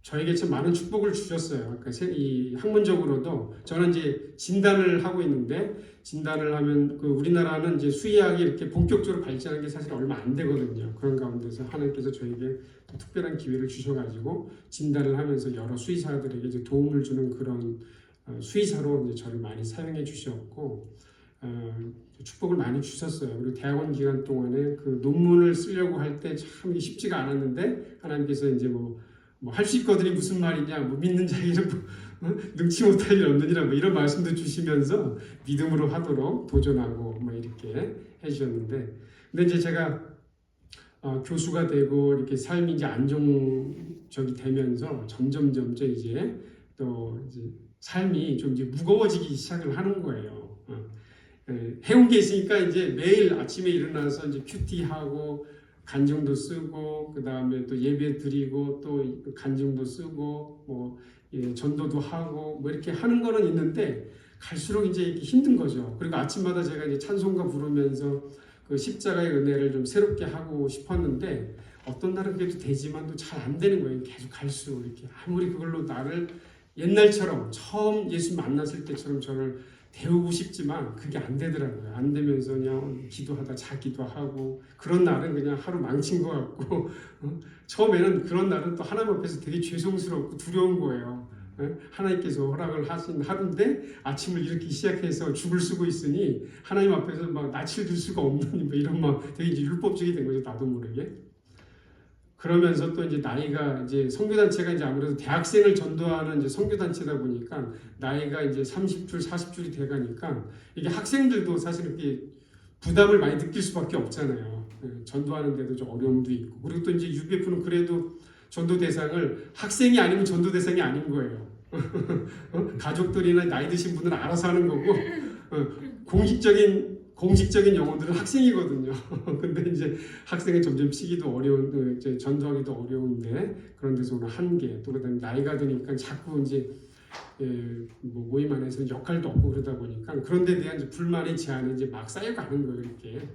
저에게 참 많은 축복을 주셨어요. 그러니까 이 학문적으로도 저는 이제 진단을 하고 있는데, 진단을 하면 그 우리나라는 이제 수의학이 이렇게 본격적으로 발전한 게 사실 얼마 안 되거든요. 그런 가운데서 하나님께서 저에게 특별한 기회를 주셔가지고 진단을 하면서 여러 수의사들에게 이제 도움을 주는 그런 수의사로 이제 저를 많이 사용해 주셨고, 축복을 많이 주셨어요. 그리고 대학원 기간 동안에 그 논문을 쓰려고 할 때 참 쉽지가 않았는데, 하나님께서 이제 뭐 할 수 있거든이 무슨 말이냐, 뭐 믿는 자에게는 능치 못할 일 없느니라, 뭐 이런 말씀도 주시면서 믿음으로 하도록 도전하고 뭐 이렇게 해주셨는데, 근데 이제 제가 교수가 되고 이렇게 삶이 이제 안정적이 되면서 점점 이제 또 이제 삶이 좀 이제 무거워지기 시작을 하는 거예요. 해온 게 있으니까 이제 매일 아침에 일어나서 이제 큐티하고 간증도 쓰고, 그 다음에 또 예배 드리고, 또 간증도 쓰고, 뭐 전도도 하고, 뭐 이렇게 하는 거는 있는데 갈수록 이제 힘든 거죠. 그리고 아침마다 제가 이제 찬송가 부르면서 그 십자가의 은혜를 좀 새롭게 하고 싶었는데, 어떤 날은 그래도 되지만 또 잘 안 되는 거예요. 계속 갈수록 이렇게 아무리 그걸로 나를 옛날처럼 처음 예수 만났을 때처럼 저를 배우고 싶지만 그게 안 되더라고요. 안 되면서 그냥 기도하다 자기도 하고, 그런 날은 그냥 하루 망친 것 같고 처음에는 그런 날은 또 하나님 앞에서 되게 죄송스럽고 두려운 거예요. 하나님께서 허락을 하신 하루인데 아침을 이렇게 시작해서 죽을 쓰고 있으니 하나님 앞에서 막 낯을 들 수가 없는 뭐 이런 막 되게 이제 율법적이 된 거죠, 나도 모르게. 그러면서 또 이제 나이가 이제 선교단체가 이제 아무래도 대학생을 전도하는 이제 선교단체다 보니까 나이가 이제 30줄, 40줄이 돼가니까 이게 학생들도 사실 이렇게 부담을 많이 느낄 수밖에 없잖아요. 전도하는데도 좀 어려움도 있고, 그리고 또 이제 UBF는 그래도 전도 대상을 학생이 아니면 전도 대상이 아닌 거예요. 가족들이나 나이 드신 분들은 알아서 하는 거고, 공식적인 영혼들은 학생이거든요. 근데 이제 학생은 점점 시기도 어려운, 이제 전도하기도 어려운데, 그런 데서 오는 한계, 또 그다음에 나이가 드니까 자꾸 이제 뭐 모임 안에서 역할도 없고 그러다 보니까 그런 데 대한 이제 불만의 제한이 이제 막 쌓여가는 거예요. 이렇게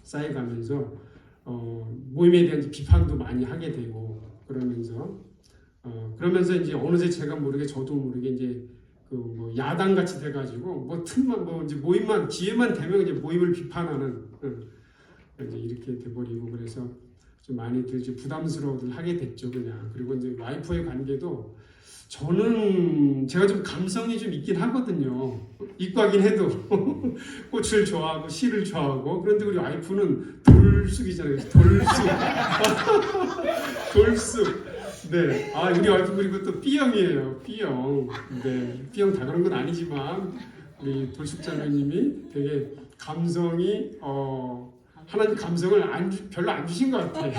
쌓여가면서 모임에 대한 이제 비판도 많이 하게 되고, 그러면서 이제 어느새 제가 모르게 저도 모르게 이제 뭐 야당 같이 돼가지고 뭐 틈만 뭐 이제 모임만 기회만 되면 이제 모임을 비판하는 이제 이렇게 돼버리고, 그래서 좀 많이들 이제 부담스러워들 하게 됐죠, 그냥. 그리고 이제 와이프의 관계도 저는 제가 좀 감성이 좀 있긴 하거든요. 이과긴 해도 꽃을 좋아하고 시를 좋아하고. 그런데 우리 와이프는 돌쑥이잖아요. 돌쑥. 돌쑥. 네. 아, 우리 와이프 그리고 또 B형이에요. B형. 네. B형 다 그런 건 아니지만 우리 돌쑥 자매님이 되게 감성이 하나님 감성을 별로 안 주신 것 같아요.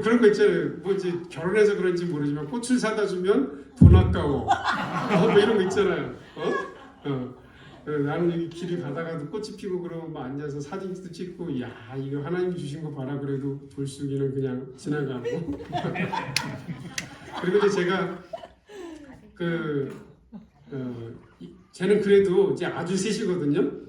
그런 거 있잖아요. 뭐 이제 결혼해서 그런지 모르지만 꽃을 사다 주면 돈 아까워. 뭐 이런 거 있잖아요. 나는 여기 길을 가다가도 꽃이 피고 그러면 막 앉아서 사진도 찍고, 야 이거 하나님 주신 거 봐라. 그래도 돌쑥이는 그냥 지나가고. 그리고 이제 제가 쟤는 그래도 이제 아들 셋이거든요.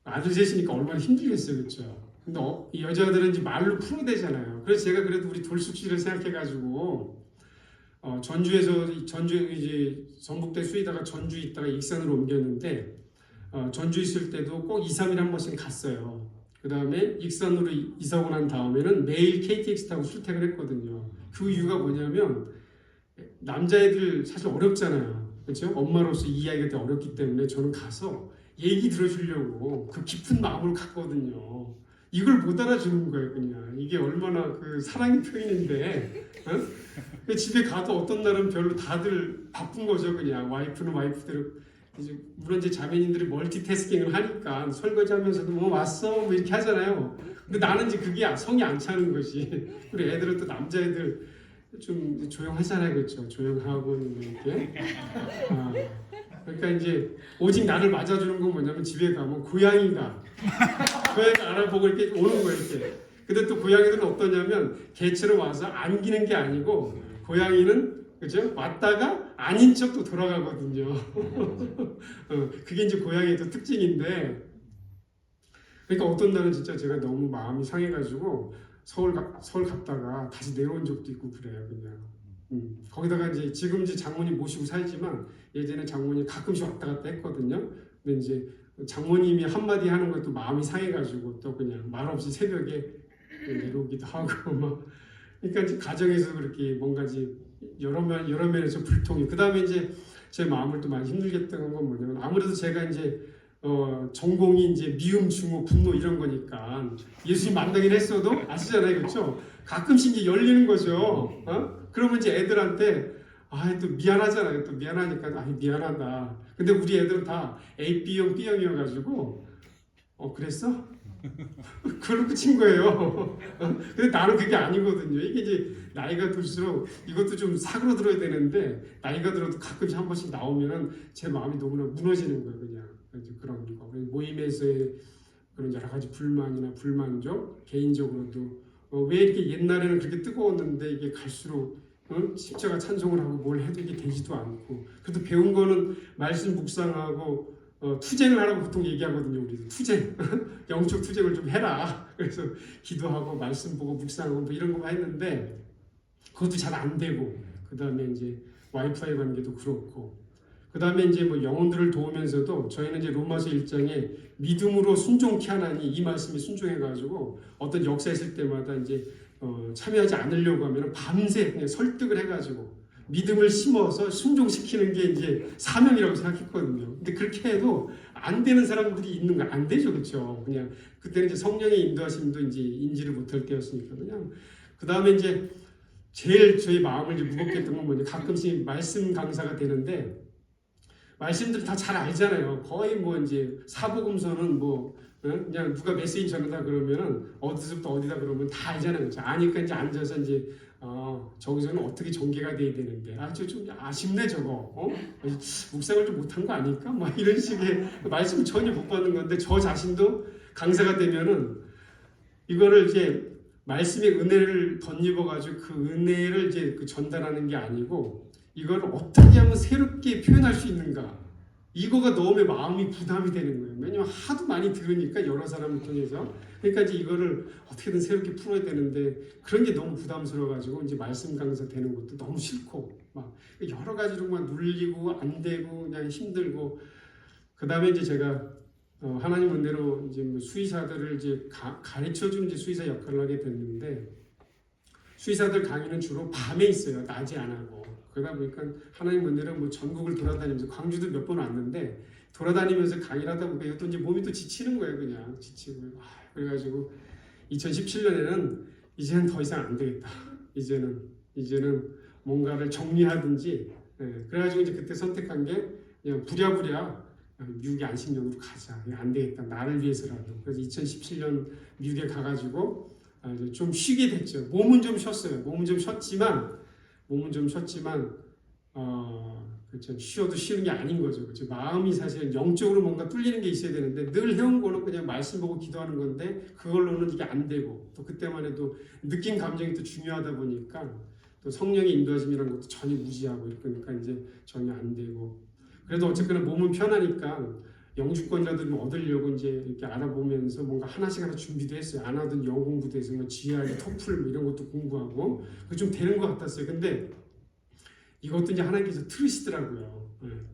아들 셋이니까 얼마나 힘들겠어요, 그렇죠? 근데 이 여자들은 이제 말로 풀어대잖아요. 그래서 제가 그래도 우리 돌쑥 씨를 생각해가지고 전주에 이제 전북대 수의다가 전주 있다가 익산으로 옮겼는데 전주 있을 때도 꼭 2, 3일에 한 번씩 갔어요. 그 다음에 익산으로 이사 오고 난 다음에는 매일 KTX 타고 출퇴근을 했거든요. 그 이유가 뭐냐면 남자애들 사실 어렵잖아요. 그렇죠? 엄마로서 이해하기가 되게 어렵기 때문에 저는 가서 얘기 들어주려고 그 깊은 마음을 갖거든요. 이걸 못 알아주는 거예요, 그냥. 이게 얼마나 그 사랑의 표현인데, 집에 가도 어떤 날은 별로 다들 바쁜 거죠, 그냥. 와이프는 와이프대로. 이제 물론 이제 자매님들이 멀티태스킹을 하니까 설거지하면서도 뭐 왔어 뭐 이렇게 하잖아요. 근데 나는 이제 그게 성이 안 차는 거지. 우리 애들은 또 남자애들 좀 조용하잖아요, 그렇죠? 조용하고 이렇게. 그러니까 이제 오직 나를 맞아주는 건 뭐냐면 집에 가면 고양이가 알아보고 이렇게 오는 거예요, 이렇게. 근데 또 고양이들은 어떠냐면 개처럼 와서 안기는 게 아니고 고양이는 그죠? 왔다가 아닌 척도 돌아가거든요. 그게 이제 고양이의 또 특징인데, 그러니까 어떤 날은 진짜 제가 너무 마음이 상해가지고 서울 갔다가 다시 내려온 적도 있고 그래요, 그냥. 거기다가 이제 지금 이제 장모님 모시고 살지만 예전에 장모님 가끔씩 왔다 갔다 했거든요. 근데 이제 장모님이 한마디 하는 것도 마음이 상해가지고 또 그냥 말없이 새벽에 내려오기도 하고 막. 그러니까 이제 가정에서 그렇게 뭔가 이제 여러 면에서 불통이. 그 다음에 이제 제 마음을 또 많이 힘들게 했던 건 뭐냐면 아무래도 제가 이제 전공이 이제 미움, 증오, 분노 이런 거니까 예수님 만나긴 했어도 아시잖아요, 그렇죠? 가끔씩 이제 열리는 거죠. 그러면 이제 애들한테 또 미안하잖아요. 또 미안하니까 미안하다. 근데 우리 애들은 다 A, B형, B형이어가지고 그랬어? 그걸로 끝인 거예요. 근데 나는 그게 아니거든요. 이게 이제 나이가 들수록 이것도 좀 사그러들어야 되는데 나이가 들어도 가끔씩 한 번씩 나오면은 제 마음이 너무나 무너지는 거예요, 그냥. 그런 거. 모임에서의 그런 여러 가지 불만이나 불만족, 개인적으로도 왜 이렇게 옛날에는 그렇게 뜨거웠는데 이게 갈수록 십자가 찬송을 하고 뭘 해도 이게 되지도 않고. 그래도 배운 거는 말씀 묵상하고 투쟁을 하라고 보통 얘기하거든요. 우리도 투쟁, 영적 투쟁을 좀 해라. 그래서 기도하고 말씀 보고 묵상하고 뭐 이런 거만 했는데 그것도 잘 안 되고, 그 다음에 이제 와이프와의 관계도 그렇고, 그 다음에 이제 뭐 영혼들을 도우면서도 저희는 이제 로마서 1장에 믿음으로 순종케 하나니 이 말씀이 순종해가지고 어떤 역사 있을 때마다 이제 참여하지 않으려고 하면 밤새 그냥 설득을 해가지고 믿음을 심어서 순종시키는 게 이제 사명이라고 생각했거든요. 근데 그렇게 해도 안 되는 사람들이 있는 거 안 되죠, 그렇죠? 그냥 그때는 이제 성령의 인도하심도 이제 인지를 못할 때였으니까 그냥. 그 다음에 이제 제일 저희 마음을 이제 무겁게 했던 건 뭐냐, 가끔씩 말씀 강사가 되는데 말씀들 다 잘 알잖아요. 거의 뭐 이제 사복음서는 뭐 그냥 누가 메시지 전한다 그러면은 어디서부터 어디다 그러면 다 알잖아요. 아니까 이제 앉아서 이제 저기서는 어떻게 전개가 돼야 되는데 좀 아쉽네 저거. 묵상을 좀 못한 거 아닐까? 막 이런 식의 말씀을 전혀 못 받는 건데 저 자신도 강사가 되면은 이거를 이제 말씀의 은혜를 덧입어가지고 그 은혜를 이제 전달하는 게 아니고 이걸 어떻게 하면 새롭게 표현할 수 있는가, 이거가 너무 마음이 부담이 되는 거예요. 왜냐면 하도 많이 들으니까 여러 사람을 통해서. 그러니까 이제 이거를 어떻게든 새롭게 풀어야 되는데 그런 게 너무 부담스러워가지고 이제 말씀 강사 되는 것도 너무 싫고 막 여러 가지로 막 눌리고 안 되고 그냥 힘들고. 그 다음에 이제 제가 하나님 은혜로 이제 뭐 수의사들을 이제 가르쳐주는 이제 수의사 역할을 하게 됐는데 수의사들 강의는 주로 밤에 있어요. 낮에 안 하고. 그러다 보니까 하나님 은혜로 뭐 전국을 돌아다니면서 광주도 몇 번 왔는데 돌아다니면서 강의를 하다 보니까 또 이제 몸이 또 지치는 거예요. 그냥 지치고. 그래가지고 2017년에는 이제는 더 이상 안 되겠다. 이제는 뭔가를 정리하든지. 그래가지고 이제 그때 선택한 게 그냥 부랴부랴 미국의 안식년으로 가자. 안 되겠다. 나를 위해서라도. 그래서 2017년 미국에 가가지고 좀 쉬게 됐죠. 몸은 좀 쉬었어요. 몸은 좀 쉬었지만 그렇죠. 쉬어도 쉬는 게 아닌 거죠. 그렇죠. 마음이 사실 영적으로 뭔가 뚫리는 게 있어야 되는데 늘 해온 거는 그냥 말씀 보고 기도하는 건데 그걸로는 이게 안 되고 또 그때만 해도 느낌 감정이 또 중요하다 보니까 또 성령의 인도하심이라는 것도 전혀 무지하고 그러니까 이제 전혀 안 되고 그래도 어쨌거나 몸은 편하니까 영주권이라도 좀 얻으려고 이제 이렇게 알아보면서 뭔가 하나씩 준비도 했어요. 안 하던 영어 공부도 해서 뭐 GRE, 토플 뭐 이런 것도 공부하고 그 좀 되는 것 같았어요. 근데 이것도 이제 하나님께서 틀으시더라고요.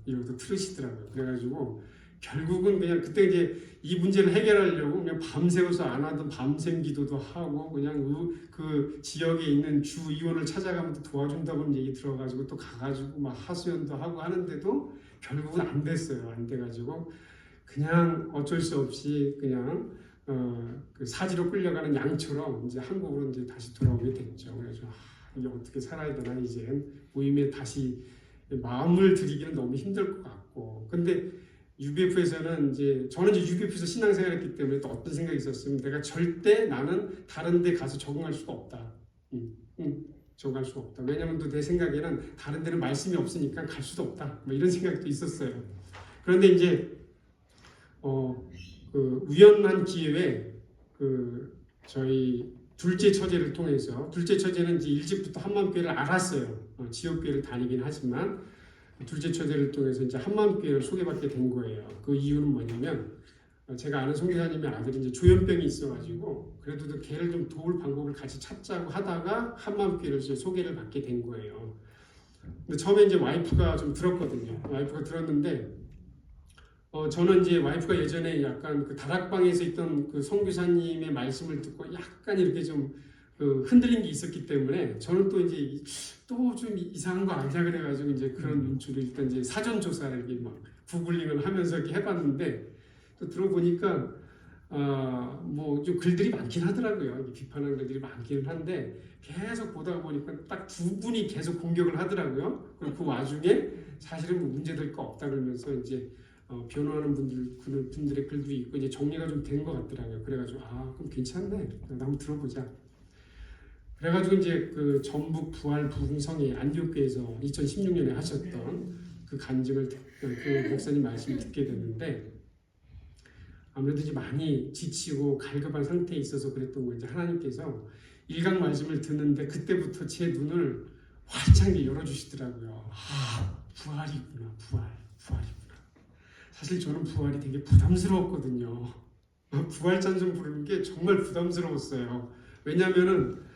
이것도 틀으시더라고요. 그래가지고 결국은 그냥 그때 이제 이 문제를 해결하려고 그냥 밤새워서 안 하던 밤샘 기도도 하고 그냥 그 지역에 있는 주 의원을 찾아가면서 도와준다고 얘기 들어가지고 또 가가지고 막 하소연도 하고 하는데도 결국은 안 됐어요. 안 돼가지고 그냥 어쩔 수 없이 그냥 그 사지로 끌려가는 양처럼 이제 한국으로 이제 다시 돌아오게 됐죠. 그래서 이게 어떻게 살아야 되나 이제 모임에 다시 마음을 들이기는 너무 힘들 것 같고 근데 UBF에서는 이제 저는 이제 UBF에서 신앙생활했기 때문에 또 어떤 생각이 있었으면 내가 절대 나는 다른 데 가서 적응할 수가 없다. 적응할 수가 없다. 왜냐면 또 내 생각에는 다른 데는 말씀이 없으니까 갈 수도 없다. 뭐 이런 생각도 있었어요. 그런데 이제 그 우연한 기회에 그 저희 둘째 처제를 통해서 둘째 처제는 이제 일찍부터 한마음교회를 알았어요. 지역교회를 다니긴 하지만 둘째 처제를 통해서 이제 한마음교회를 소개받게 된 거예요. 그 이유는 뭐냐면 제가 아는 선교사님의 아들이 이제 조현병이 있어가지고 그래도 걔를 좀 도울 방법을 같이 찾자고 하다가 한마음교회를 이제 소개를 받게 된 거예요. 근데 처음에 이제 와이프가 좀 들었거든요. 와이프가 들었는데 저는 이제 와이프가 예전에 약간 그 다락방에서 있던 그 선교사님의 말씀을 듣고 약간 이렇게 좀 그 흔들린 게 있었기 때문에 저는 또 이제 또 좀 이상한 거 아니야 그래가지고 이제 그런 눈초리 일단 이제 사전 조사를 이렇게 막 구글링을 하면서 이렇게 해봤는데 또 들어보니까 뭐 좀 글들이 많긴 하더라고요. 비판하는 글들이 많기는 한데 계속 보다 보니까 딱 두 분이 계속 공격을 하더라고요. 그리고 그 와중에 사실은 뭐 문제될 거 없다 그러면서 이제 변호하는 분들의 글도 있고 이제 정리가 좀 된 것 같더라고요. 그래가지고 그럼 괜찮네. 한번 들어보자. 그래가지고 이제 그 전북 부활 부흥성회 안디옥교에서 2016년에 하셨던 그 간증을 그 목사님 말씀을 듣게 됐는데 아무래도 이제 많이 지치고 갈급한 상태에 있어서 그랬던 거 이제 하나님께서 일강 말씀을 듣는데 그때부터 제 눈을 활짝 열어주시더라고요. 부활이구나, 부활이구나. 사실 저는 부활이 되게 부담스러웠거든요. 부활 찬송 부르는 게 정말 부담스러웠어요. 왜냐하면은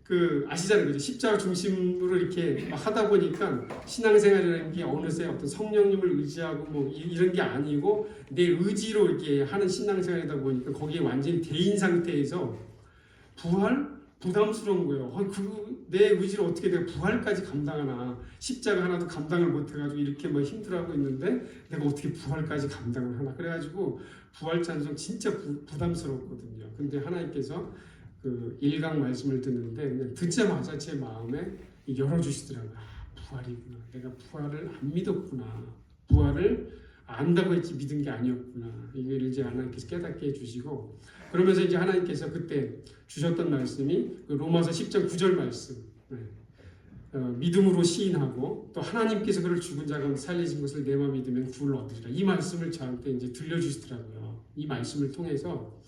그 아시잖아요. 그죠? 십자가 중심으로 이렇게 막 하다 보니까 신앙생활이라는 게 어느새 어떤 성령님을 의지하고 뭐 이런 게 아니고 내 의지로 이렇게 하는 신앙생활이다 보니까 거기에 완전히 대인 상태에서 부활? 부담스러운 거예요. 내 의지를 어떻게 내가 부활까지 감당하나 십자가 하나도 감당을 못해가지고 이렇게 뭐 힘들어하고 있는데 내가 어떻게 부활까지 감당을 하나 그래가지고 부활 찬송 진짜 부담스러웠거든요. 근데 하나님께서 그 일강 말씀을 듣는데 그냥 듣자마자 제 마음에 열어주시더라고요. 부활이구나. 내가 부활을 안 믿었구나. 부활을 안다고 했지 믿은 게 아니었구나. 이걸 이제 하나님께서 깨닫게 해주시고 그러면서 이제 하나님께서 그때 주셨던 말씀이 그 로마서 10장 9절 말씀. 믿음으로 시인하고 또 하나님께서 그를 죽은 자 가운데 살리신 것을 내마 믿으면 구원을 얻으리라. 이 말씀을 저한테 이제 들려주시더라고요. 이 말씀을 통해서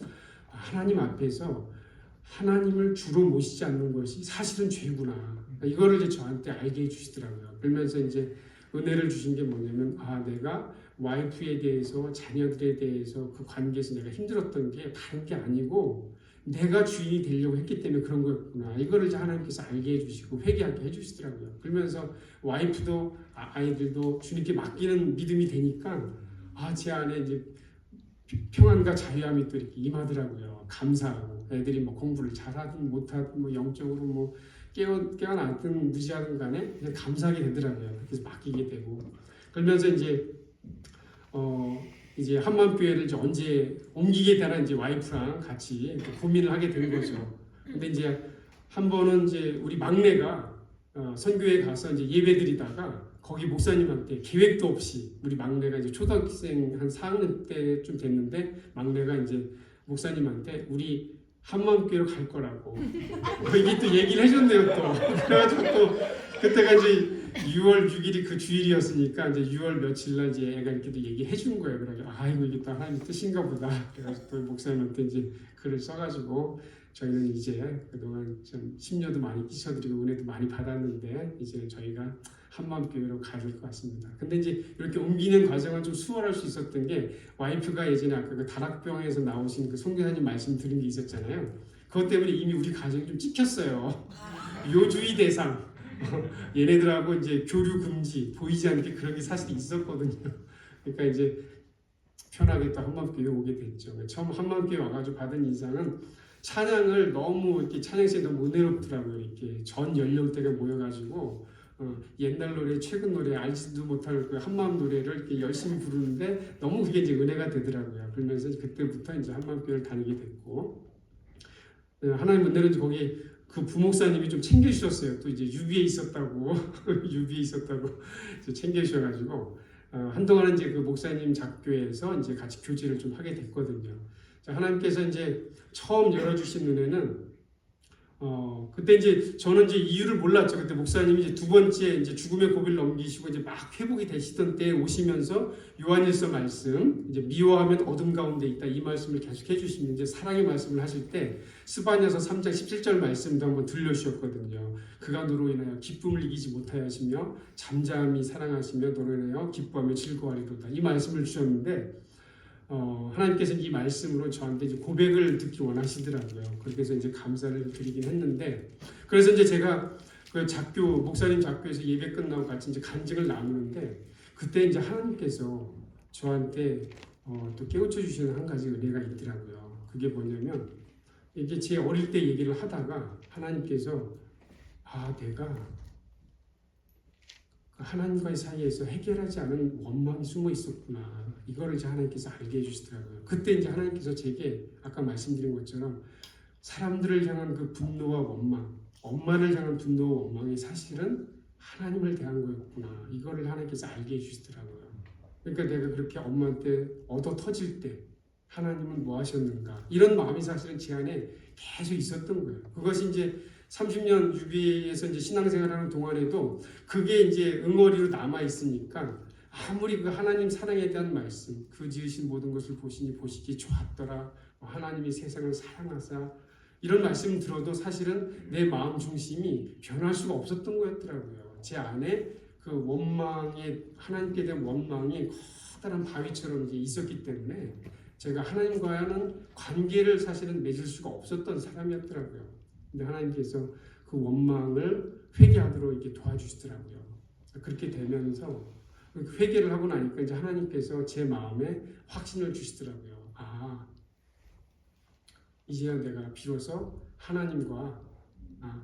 하나님 앞에서 하나님을 주로 모시지 않는 것이 사실은 죄구나. 이거를 이제 저한테 알게 해주시더라고요. 그러면서 이제 은혜를 주신 게 뭐냐면 내가 와이프에 대해서 자녀들에 대해서 그 관계에서 내가 힘들었던 게 다른 게 아니고 내가 주인이 되려고 했기 때문에 그런 거였구나. 이거를 이제 하나님께서 알게 해주시고 회개하게 해주시더라고요. 그러면서 와이프도 아이들도 주님께 맡기는 믿음이 되니까 제 안에 이제 평안과 자유함이 또 이렇게 임하더라고요. 감사하고 애들이 뭐 공부를 잘하든 못하든 뭐 영적으로 뭐 깨어났든 무지하든 간에 그냥 감사하게 되더라고요. 그래서 맡기게 되고 그러면서 이제 한마음교회를 이제 언제 옮기게 되나 이제 와이프랑 같이 고민을 하게 되는 거죠. 근데 이제 한 번은 이제 우리 막내가 선교회 가서 이제 예배드리다가 거기 목사님한테 계획도 없이 우리 막내가 이제 초등학생 한 4학년 때쯤 됐는데 막내가 이제 목사님한테 우리 한마음교회로 갈 거라고 이게 또 얘기를 해줬네요 또. 그래가지고 또 그때가 이제 6월 6일이 그 주일이었으니까 이제 6월 며칠 날 이제 애가 이렇게 또 얘기해 준 거예요. 그래가지고 아이고 이게 또 하나님 뜻인가 보다. 그래가지고 또 목사님한테 이제 글을 써가지고 저희는 이제 그동안 좀 심려도 많이 끼쳐드리고 은혜도 많이 받았는데 이제 저희가 한마음교회로 가야 될 것 같습니다. 근데 이제 이렇게 옮기는 과정은 좀 수월할 수 있었던 게 와이프가 예전에 아까 그 다락병에서 나오신 그 송교사님 말씀 들은 게 있었잖아요. 그것 때문에 이미 우리 가정이 좀 찍혔어요. 요주의 대상. 얘네들하고 이제 교류 금지 보이지 않게 그런 게 사실 있었거든요. 그러니까 이제 편하게 또 한마음교회 오게 됐죠. 처음 한마음교회 와가지고 받은 인상은 찬양을 너무 이렇게 찬양시에 너무 은혜롭더라고요. 이렇게 전 연령대가 모여가지고 옛날 노래, 최근 노래 알지도 못할 그 한마음 노래를 이렇게 열심히 부르는데 너무 그게 이제 은혜가 되더라고요. 그러면서 그때부터 이제 한마음교회를 다니게 됐고 하나님 은혜는 거기 그 부목사님이 좀 챙겨주셨어요. 또 이제 유비에 있었다고 유비에 있었다고 챙겨주셔가지고 한동안은 이제 그 목사님 작교회에서 이제 같이 교제를 좀 하게 됐거든요. 자, 하나님께서 이제 처음 열어주신 은혜는 그때 이제 저는 이제 이유를 몰랐죠. 그때 목사님이 이제 두 번째 이제 죽음의 고비를 넘기시고 이제 막 회복이 되시던 때에 오시면서 요한일서 말씀 이제 미워하면 어둠 가운데 있다 이 말씀을 계속 해주시면 이제 사랑의 말씀을 하실 때 스바냐서 3장 17절 말씀도 한번 들려주셨거든요. 그가 너로 인하여 기쁨을 이기지 못하여 하시며 잠잠히 사랑하시며 너로 인하여 기뻐하며 즐거워하리로다 이 말씀을 주셨는데 하나님께서 이 말씀으로 저한테 이제 고백을 듣기 원하시더라고요. 그래서 이제 감사를 드리긴 했는데, 그래서 이제 제가 그 목사님 작교에서 예배 끝나고 같이 이제 간증을 나누는데, 그때 이제 하나님께서 저한테 또 깨우쳐 주시는 한 가지 은혜가 있더라고요. 그게 뭐냐면, 이게 제 어릴 때 얘기를 하다가 하나님께서 내가 하나님과의 사이에서 해결하지 않은 원망이 숨어 있었구나. 이거를 이제 하나님께서 알게 해주시더라고요. 그때 이제 하나님께서 제게 아까 말씀드린 것처럼 사람들을 향한 그 분노와 원망, 엄마를 향한 분노와 원망이 사실은 하나님을 대한 거였구나. 이거를 하나님께서 알게 해주시더라고요. 그러니까 내가 그렇게 엄마한테 얻어 터질 때 하나님은 뭐 하셨는가. 이런 마음이 사실은 제 안에 계속 있었던 거예요. 그것이 이제 30년 유비에서 이제 신앙생활하는 동안에도 그게 이제 응어리로 남아 있으니까 아무리 그 하나님 사랑에 대한 말씀, 그 지으신 모든 것을 보시니 보시기 좋았더라, 하나님이 세상을 사랑하사 이런 말씀 들어도 사실은 내 마음 중심이 변할 수가 없었던 거였더라고요. 제 안에 그 원망의 하나님께 대한 원망이 커다란 바위처럼 이제 있었기 때문에 제가 하나님과는 관계를 사실은 맺을 수가 없었던 사람이었더라고요. 근데 하나님께서 그 원망을 회개하도록 이렇게 도와주시더라고요. 그렇게 되면서 회개를 하고 나니까 이제 하나님께서 제 마음에 확신을 주시더라고요. 이제야 내가 비로소 하나님과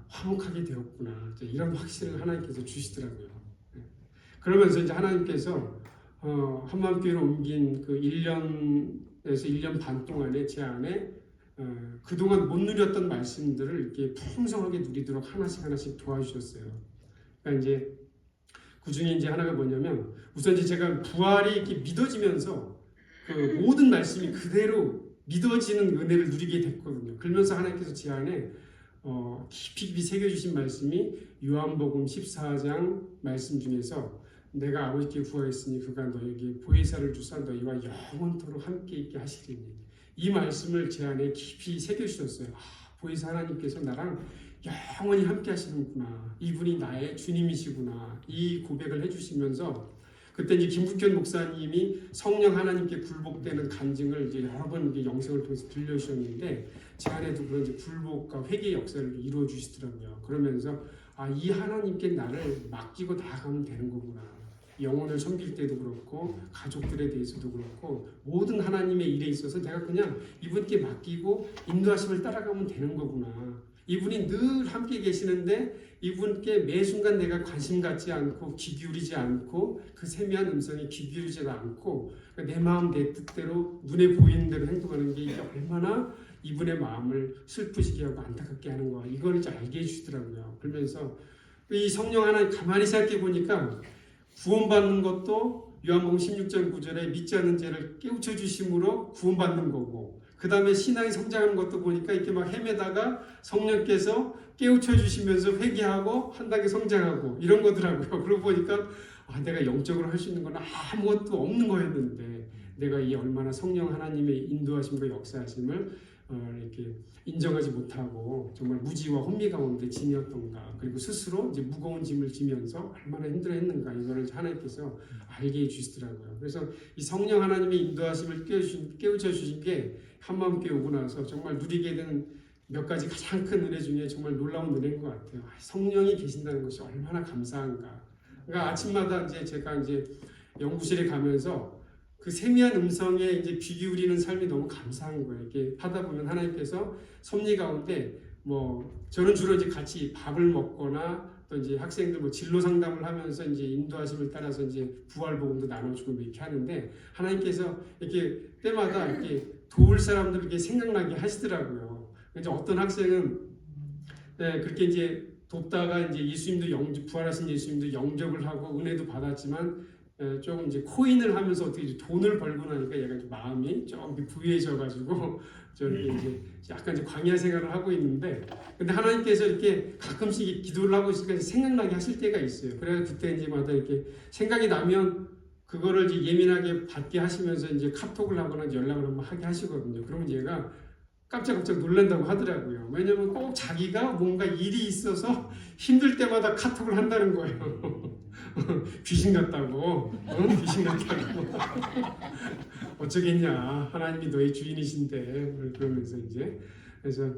화목하게 되었구나. 이런 확신을 하나님께서 주시더라고요. 그러면서 이제 하나님께서 한마음교회로 옮긴 그 1년에서 1년 반 동안에 제 안에 그동안 못 누렸던 말씀들을 이렇게 풍성하게 누리도록 하나씩 도와주셨어요. 그러니까 이제 그 중에 이제 하나가 뭐냐면 우선 이제 제가 부활이 이렇게 믿어지면서 그 모든 말씀이 그대로 믿어지는 은혜를 누리게 됐거든요. 그러면서 하나님께서 제 안에 깊이 새겨주신 말씀이 요한복음 14장 말씀 중에서 내가 아버지께 구하였으니 그가 너에게 보혜사를 주사 너희와 영원토록 함께 있게 하시리니 이 말씀을 제 안에 깊이 새겨주셨어요. 보혜사 하나님께서 나랑 영원히 함께 하시는구나. 이분이 나의 주님이시구나. 이 고백을 해주시면서 그때 이제 김국현 목사님이 성령 하나님께 굴복되는 간증을 이제 여러 번 영상을 통해서 들려주셨는데 제 안에도 그런 이제 굴복과 회개의 역사를 이루어 주시더라고요. 그러면서 이 하나님께 나를 맡기고 나아가면 되는 거구나. 영혼을 섬길 때도 그렇고 가족들에 대해서도 그렇고 모든 하나님의 일에 있어서 내가 그냥 이분께 맡기고 인도하심을 따라가면 되는 거구나. 이분이 늘 함께 계시는데 이분께 매 순간 내가 관심 갖지 않고 귀 기울이지 않고 그 세미한 음성에 귀 기울이지 않고 내 마음 내 뜻대로 눈에 보이는 대로 행동하는 게 이게 얼마나 이분의 마음을 슬프시게 하고 안타깝게 하는 거야. 이걸 이제 알게 해주시더라고요. 그러면서 이 성령 하나님 가만히 생각해 보니까 구원받는 것도 요한복음 16장 9절에 믿지 않는 죄를 깨우쳐 주심으로 구원받는 거고, 그 다음에 신앙이 성장하는 것도 보니까 이렇게 막 헤매다가 성령께서 깨우쳐 주시면서 회개하고 한 단계 성장하고 이런 거더라고요. 그러고 보니까 내가 영적으로 할 수 있는 건 아무것도 없는 거였는데 내가 이 얼마나 성령 하나님의 인도하심과 역사하심을 이렇게 인정하지 못하고 정말 무지와 혼미 가운데 지녔던가, 그리고 스스로 이제 무거운 짐을 지면서 얼마나 힘들어했는가, 이거를 하나님께서 알게 해주시더라고요. 그래서 이 성령 하나님의 인도하심을 깨우쳐 주신 게 한마음께 오고 나서 정말 누리게 되는 몇 가지 가장 큰 은혜 중에 정말 놀라운 은혜인 것 같아요. 성령이 계신다는 것이 얼마나 감사한가. 그러니까 아침마다 이제 제가 이제 연구실에 가면서 그 세미한 음성에 이제 귀 기울이는 삶이 너무 감사한 거예요. 이렇게 하다 보면 하나님께서 섭리 가운데 저는 주로 이제 같이 밥을 먹거나 또 이제 학생들 진로 상담을 하면서 이제 인도하심을 따라서 이제 부활 복음도 나눠주고 이렇게 하는데 하나님께서 이렇게 때마다 이렇게 도울 사람들 이렇게 생각나게 하시더라고요. 이제 어떤 학생은 그렇게 이제 돕다가 이제 예수님도 부활하신 예수님도 영접을 하고 은혜도 받았지만 조금 이제 코인을 하면서 어떻게 이제 돈을 벌고 나니까 얘가 좀 마음이 좀 부유해져가지고 저렇게 이제 약간 이제 광야 생활을 하고 있는데, 근데 하나님께서 이렇게 가끔씩 기도를 하고 있으니까 생각나게 하실 때가 있어요. 그래서 그때 이제마다 이렇게 생각이 나면 그거를 이제 예민하게 받게 하시면서 이제 카톡을 하거나 연락을 한번 하게 하시거든요. 그러면 얘가 깜짝깜짝 놀란다고 하더라고요. 왜냐면 꼭 자기가 뭔가 일이 있어서 힘들 때마다 카톡을 한다는 거예요. 귀신 같다고, 귀신 같다고. 어쩌겠냐, 하나님이 너의 주인이신데. 그러면서 이제 그래서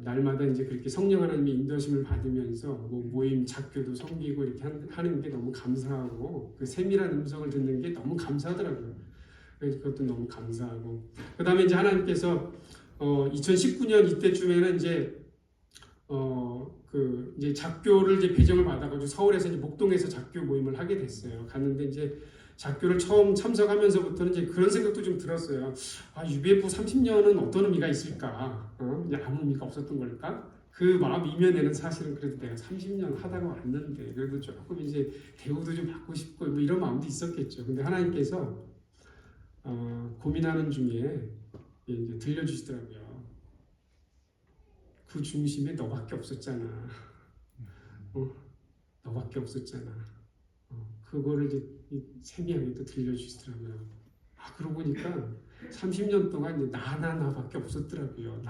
날마다 이제 그렇게 성령 하나님의 인도하심을 받으면서 모임 작교도 섬기고 이렇게 하는 게 너무 감사하고, 그 세밀한 음성을 듣는 게 너무 감사하더라고요. 그것도 너무 감사하고, 그 다음에 이제 하나님께서 2019년 이때쯤에는 이제 이제 작교를 이제 배정을 받아가지고 서울에서 이제 목동에서 작교 모임을 하게 됐어요. 갔는데 이제 작교를 처음 참석하면서부터는 이제 그런 생각도 좀 들었어요. UBF 30년은 어떤 의미가 있을까? 아무 의미가 없었던 걸까? 그 마음 이면에는 사실은 그래도 내가 30년 하다가 왔는데 그래도 조금 이제 대우도 좀 받고 싶고 이런 마음도 있었겠죠. 근데 하나님께서 고민하는 중에 이제 들려주시더라고요. 그 중심에 너밖에 없었잖아. 너밖에 없었잖아. 그거를 이제 세미하게 또 들려주시더라고요. 그러고 보니까 30년 동안 이제 나밖에 없었더라고요.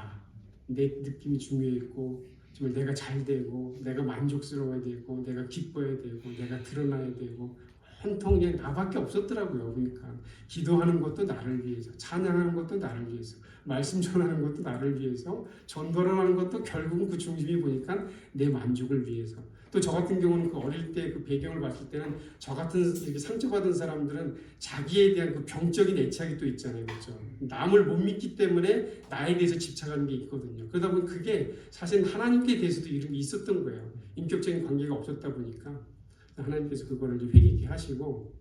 내 느낌이 중요했고, 정말 내가 잘 되고, 내가 만족스러워야 되고, 내가 기뻐야 되고, 내가 드러나야 되고, 온통 그냥 나밖에 없었더라고요. 그러니까 기도하는 것도 나를 위해서, 찬양하는 것도 나를 위해서, 말씀 전하는 것도 나를 위해서, 전도하는 것도 결국은 그 중심이 보니까 내 만족을 위해서. 또 저 같은 경우는 그 어릴 때 그 배경을 봤을 때는 저 같은 이렇게 상처받은 사람들은 자기에 대한 그 병적인 애착이 또 있잖아요. 그렇죠? 남을 못 믿기 때문에 나에 대해서 집착하는 게 있거든요. 그러다 보니 그게 사실 하나님께 대해서도 이런 게 있었던 거예요. 인격적인 관계가 없었다 보니까 하나님께서 그거를 이제 회개케 하시고,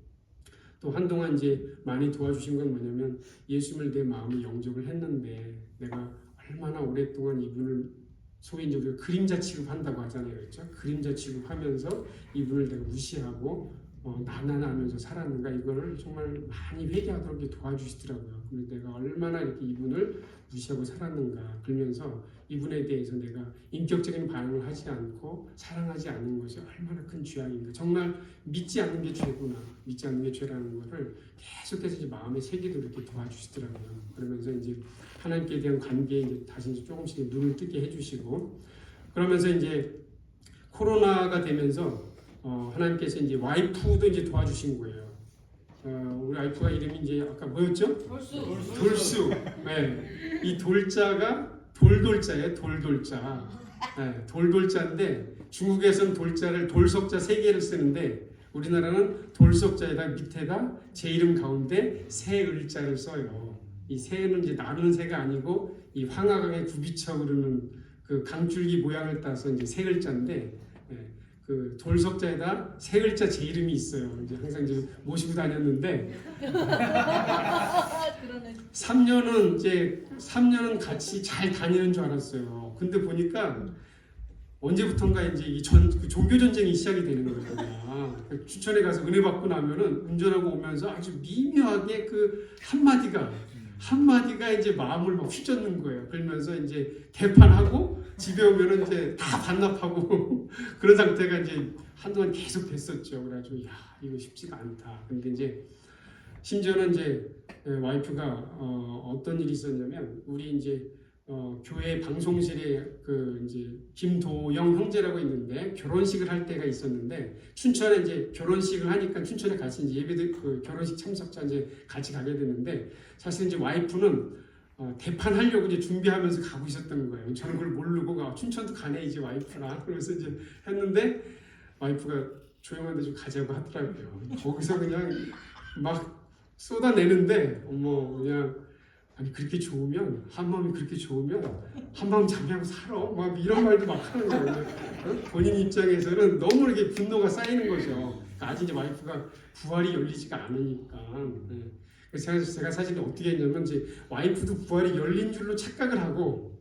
또 한동안 이제 많이 도와주신 건 뭐냐면, 예수님을 내 마음에 영접을 했는데 내가 얼마나 오랫동안 이분을 소위 이제 우리가 그림자 취급한다고 하잖아요. 그렇죠? 그림자 취급하면서 이분을 내가 무시하고 나나하면서 살았는가, 이거를 정말 많이 회개하도록 이렇게 도와주시더라고요. 그래서 내가 얼마나 이렇게 이분을 무시하고 살았는가, 그러면서 이분에 대해서 내가 인격적인 반응을 하지 않고 사랑하지 않는 것이 얼마나 큰 죄악인가, 정말 믿지 않는 게 죄구나, 믿지 않는 게 죄라는 것을 계속해서 이제 마음에 새기도록 이렇게 도와주시더라고요. 그러면서 이제 하나님께 대한 관계에 이제 다시 이제 조금씩 눈을 뜨게 해주시고, 그러면서 이제 코로나가 되면서 하나님께서 이제 와이프도 이제 도와주신 거예요. 우리 와이프가 이름이 이제 아까 뭐였죠? 돌수. 네. 이 돌자가 돌돌자예요. 돌돌자. 네. 돌돌자인데 중국에서는 돌자를 돌석자 3개를 쓰는데 우리나라는 돌석자에다 밑에다 제 이름 가운데 새 을자를 써요. 이 새는 이제 나누는 새가 아니고 이 황하강의 구비쳐 흐르는 그 강줄기 모양을 따서 이제 새 을자인데 그 돌석자에다 새 을자 제 이름이 있어요. 이제 항상 이제 모시고 다녔는데 3년은 같이 잘 다니는 줄 알았어요. 근데 보니까 언제부턴가 이제 그 종교 전쟁이 시작이 되는 거잖아요. 추천에 가서 은혜 받고 나면은 운전하고 오면서 아주 미묘하게 그 한마디가 이제 마음을 막 휘젓는 거예요. 그러면서 이제 개판하고 집에 오면은 이제 다 반납하고 그런 상태가 이제 한동안 계속 됐었죠. 그래가지고 야 이거 쉽지가 않다. 근데 이제 심지어는 이제 와이프가 어떤 일이 있었냐면 우리 이제 교회 방송실에 그 이제 김도영 형제라고 있는데 결혼식을 할 때가 있었는데 춘천에 이제 결혼식을 하니까 춘천에 같이 이제 예배들 그 결혼식 참석자 이제 같이 가게 됐는데 사실 이제 와이프는 대판하려고 이제 준비하면서 가고 있었던 거예요. 저는 그걸 모르고 춘천도 가네 이제 와이프랑 그래서 이제 했는데 와이프가 조용한 데 좀 가자고 하더라고요. 거기서 그냥 막 쏟아내는데 그냥 아니 그렇게 좋으면 한마음이 그렇게 좋으면 한마음 자기하고 살아 막 이런 말도 막 하는 거예요. 본인 입장에서는 너무 이렇게 분노가 쌓이는 거죠. 그러니까 아직 이제 와이프가 부활이 열리지가 않으니까. 그래서 제가 사실 어떻게 했냐면 이제 와이프도 부활이 열린 줄로 착각을 하고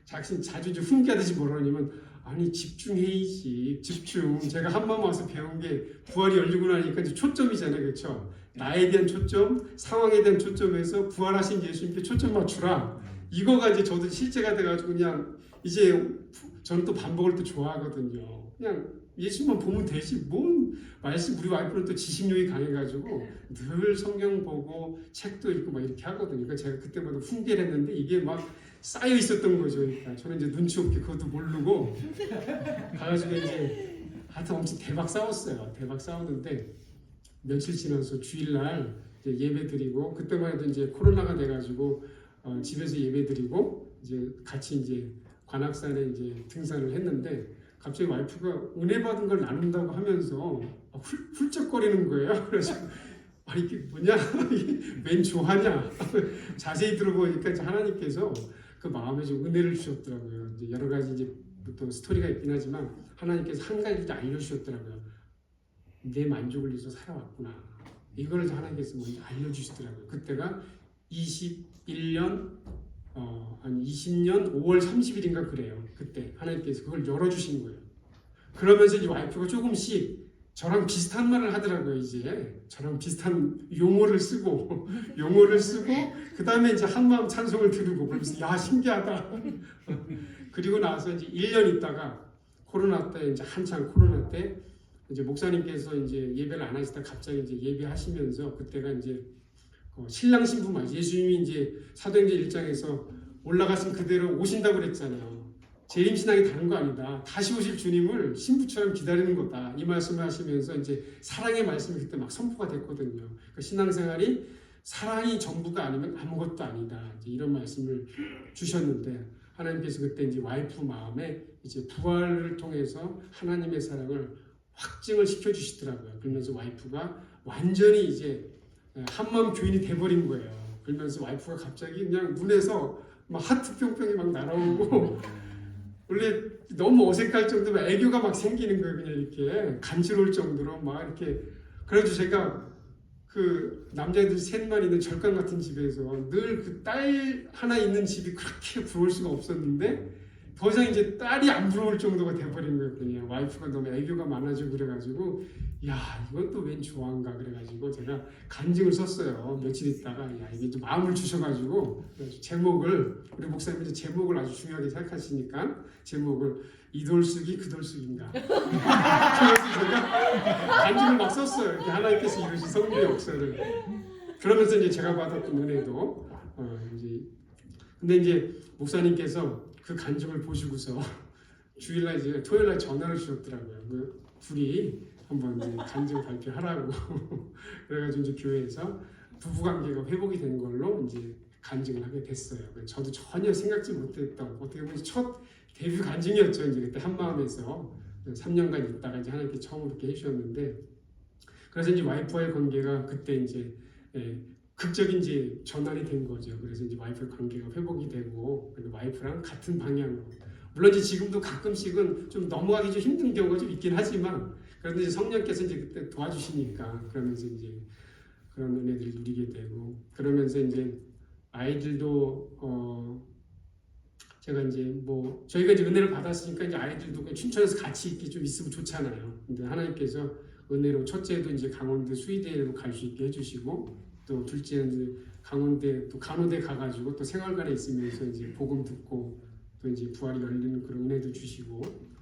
자주 이제 훈계하듯이 뭐라 하냐면 아니 집중해야지 집중. 제가 한마음 와서 배운 게 부활이 열리고 나니까 이제 초점이잖아요, 그렇죠? 나에 대한 초점, 상황에 대한 초점에서 부활하신 예수님께 초점 맞추라. 이거가 이제 저도 실제가 돼가지고 그냥 이제 저는 또 반복을 또 좋아하거든요. 그냥 예수만 보면 되지. 뭔 말씀 우리 와이프는 또 지식력이 강해가지고 늘 성경 보고 책도 읽고 막 이렇게 하거든요. 그러니까 제가 그때마다 훈계를 했는데 이게 막 쌓여 있었던 거죠. 그러니까 저는 이제 눈치 없게 그것도 모르고 가가지고 이제 하여튼 엄청 대박 싸웠어요. 대박 싸웠는데 며칠 지나서 주일날 이제 예배 드리고 그때만 해도 이제 코로나가 돼가지고 집에서 예배 드리고 이제 같이 이제 관악산에 이제 등산을 했는데 갑자기 와이프가 은혜 받은 걸 나눈다고 하면서 훌쩍거리는 거예요. 그래서 아니 이게 뭐냐? 웬 조하냐? 자세히 들어보니까 이제 하나님께서 그 마음에 좀 은혜를 주셨더라고요. 이제 여러 가지 이제 또 스토리가 있긴 하지만 하나님께서 한 가지 이제 알려주셨더라고요. 내 만족을 위해서 살아왔구나. 이걸 하나님께서 먼저 알려주시더라고요. 그때가 21년 한 20년 5월 30일인가 그래요. 그때 하나님께서 그걸 열어주신 거예요. 그러면서 이제 와이프가 조금씩 저랑 비슷한 말을 하더라고요. 이제 저랑 비슷한 용어를 쓰고 그 다음에 이제 한마음 찬송을 들고 그러면서 야 신기하다. 그리고 나서 이제 1년 있다가 코로나 때 이제 한창 코로나 때 이제 목사님께서 이제 예배를 안 하시다 갑자기 이제 예배하시면서 그때가 이제 신랑 신부 맞이 예수님이 이제 사도행전 1장에서 올라가신 그대로 오신다고 그랬잖아요. 재림신앙이 다른 거 아니다. 다시 오실 주님을 신부처럼 기다리는 거다. 이 말씀을 하시면서 이제 사랑의 말씀이 그때 막 선포가 됐거든요. 그러니까 신앙생활이 사랑이 전부가 아니면 아무것도 아니다. 이제 이런 말씀을 주셨는데 하나님께서 그때 이제 와이프 마음에 이제 부활을 통해서 하나님의 사랑을 확증을 시켜주시더라고요. 그러면서 와이프가 완전히 이제 한마음 교인이 돼버린 거예요. 그러면서 와이프가 갑자기 그냥 눈에서 막 하트 뿅뿅이 막 날아오고 원래 너무 어색할 정도로 애교가 막 생기는 거예요. 그냥 이렇게 간지러울 정도로 막 이렇게. 그래가지고 제가 그 남자애들 셋만 있는 절간 같은 집에서 늘 그 딸 하나 있는 집이 그렇게 부러울 수가 없었는데 더 이상 이제 딸이 안 부러울 정도가 돼버린 거예요. 그냥 와이프가 너무 애교가 많아지고 그래가지고 야 이건 또 웬 조화인가 그래가지고 제가 간증을 썼어요. 며칠 있다가 야 이게 좀 마음을 주셔가지고 제목을 우리 목사님이 제목을 아주 중요하게 생각하시니까 제목을 이돌쑥이 그돌쑥인가 그래서 제가 간증을 막 썼어요. 하나님께서 이루신 성도의 역사를 그러면서 이제 제가 받았던 은혜도 이제 근데 이제 목사님께서 그 간증을 보시고서 주일날 이제 토요일날 전화를 주셨더라고요. 그 둘이 한번 이제 간증 발표하라고 그래가지고 이제 교회에서 부부관계가 회복이 된 걸로 이제 간증을 하게 됐어요. 저도 전혀 생각지 못했던 어떻게 보면 첫 데뷔 간증이었죠. 이제 그때 한마음에서 3년간 있다가 이제 하나님께 처음 이렇게 해주셨는데 그래서 이제 와이프와의 관계가 그때 이제 극적인 이제 전환이 된 거죠. 그래서 이제 와이프의 관계가 회복이 되고 와이프랑 같은 방향으로. 물론 이제 지금도 가끔씩은 좀 넘어가기 좀 힘든 경우가 좀 있긴 하지만 그런데 이제 성령께서 이제 그때 도와주시니까 그러면서 이제 그런 은혜들을 누리게 되고 그러면서 이제 아이들도 제가 이제 뭐 저희가 이제 은혜를 받았으니까 이제 아이들도 그냥 춘천에서 같이 이렇게 좀 있으면 좋잖아요. 근데 하나님께서 은혜로 첫째도 이제 강원도 수의대로 갈 수 있게 해주시고 또 둘째는 이제 강원대 또 간호대 가가지고 또 생활관에 있으면서 이제 복음 듣고 또 이제 부활이 열리는 그런 은혜도 주시고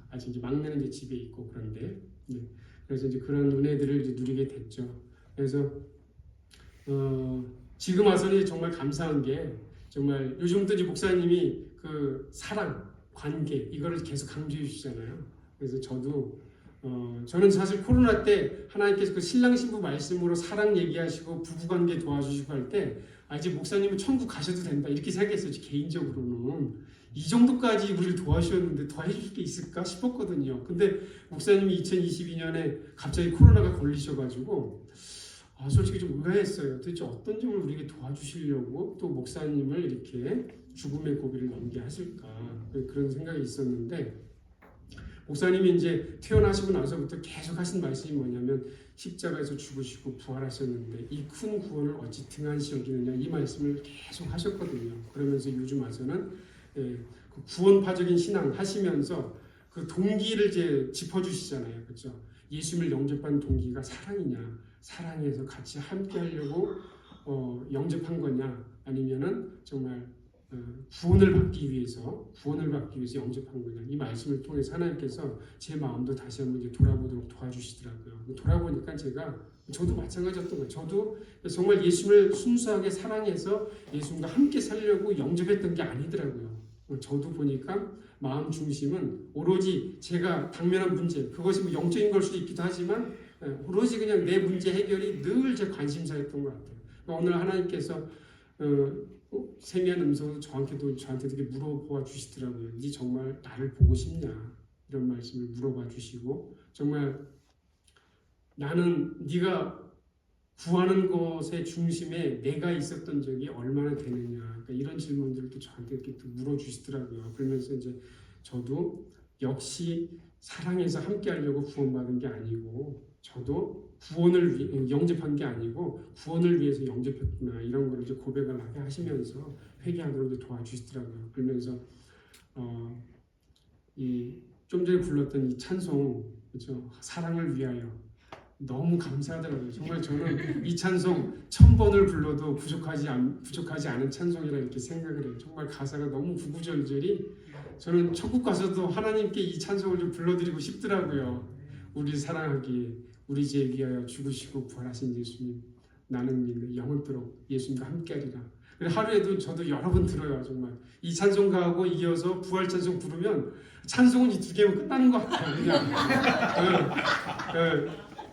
아직 이제 막내는 이제 집에 있고 그런데 그래서 이제 그런 은혜들을 이제 누리게 됐죠. 그래서 지금 와서는 정말 감사한 게 정말 요즘도 이제 목사님이 그 사랑, 관계 이거를 계속 강조해 주시잖아요. 그래서 저는 사실 코로나 때 하나님께서 그 신랑 신부 말씀으로 사랑 얘기하시고 부부관계 도와주시고 할 때 이제 목사님은 천국 가셔도 된다 이렇게 생각했어요. 개인적으로는 이 정도까지 우리를 도와주셨는데 더 해줄 게 있을까 싶었거든요. 근데 목사님이 2022년에 갑자기 코로나가 걸리셔가지고 솔직히 좀 의아했어요. 도대체 어떤 점을 우리에게 도와주시려고 또 목사님을 이렇게 죽음의 고비를 넘게 하실까 그런 생각이 있었는데 목사님이 이제 태어나시고 나서부터 계속 하신 말씀이 뭐냐면 십자가에서 죽으시고 부활하셨는데 이 큰 구원을 어찌 등한시 여기느냐 이 말씀을 계속 하셨거든요. 그러면서 요즘 와서는 그 구원파적인 신앙 하시면서 그 동기를 이제 짚어주시잖아요. 그렇죠? 예수님을 영접한 동기가 사랑이냐 사랑해서 같이 함께 하려고 영접한 거냐 아니면은 정말 구원을 받기 위해서 영접한 거냐 이 말씀을 통해서 하나님께서 제 마음도 다시 한번 이제 돌아보도록 도와주시더라고요. 돌아보니까 저도 마찬가지였던 거예요. 저도 정말 예수님을 순수하게 사랑해서 예수님과 함께 살려고 영접했던 게 아니더라고요. 저도 보니까 마음 중심은 오로지 제가 당면한 문제 그것이 뭐 영적인 걸 수도 있기도 하지만 오로지 그냥 내 문제 해결이 늘 제 관심사였던 것 같아요. 오늘 하나님께서 세미한 음성으로 저한테도 이렇게 물어봐 주시더라고요. 네 정말 나를 보고 싶냐 이런 말씀을 물어봐 주시고 정말 나는 네가 구하는 것의 중심에 내가 있었던 적이 얼마나 되느냐 그러니까 이런 질문들을 또 저한테 이렇게 또 물어주시더라고요. 그러면서 이제 저도 역시 사랑해서 함께 하려고 구원받은 게 아니고 저도 구원을 영접한 게 아니고 구원을 위해서 영접했구나 이런 걸 이제 고백을 하게 하시면서 회개하도록 이제 도와주시더라고요. 그러면서 이 좀 전에 불렀던 이 찬송 그렇죠? 사랑을 위하여 너무 감사하더라고요. 정말 저는 이 찬송 1000번을 불러도 부족하지 않은 찬송이라 이렇게 생각을 해요. 정말 가사가 너무 구구절절이 저는 천국 가서도 하나님께 이 찬송을 좀 불러드리고 싶더라고요. 우리 사랑하기에 우리 죄 위하여 죽으시고 부활하신 예수님 나는 믿는 영원토록 예수님과 함께하리라. 하루에도 저도 여러 번 들어요. 정말 이 찬송가하고 이어서 부활 찬송 부르면 찬송은 이 두 개면 끝나는 것 같아요. 그냥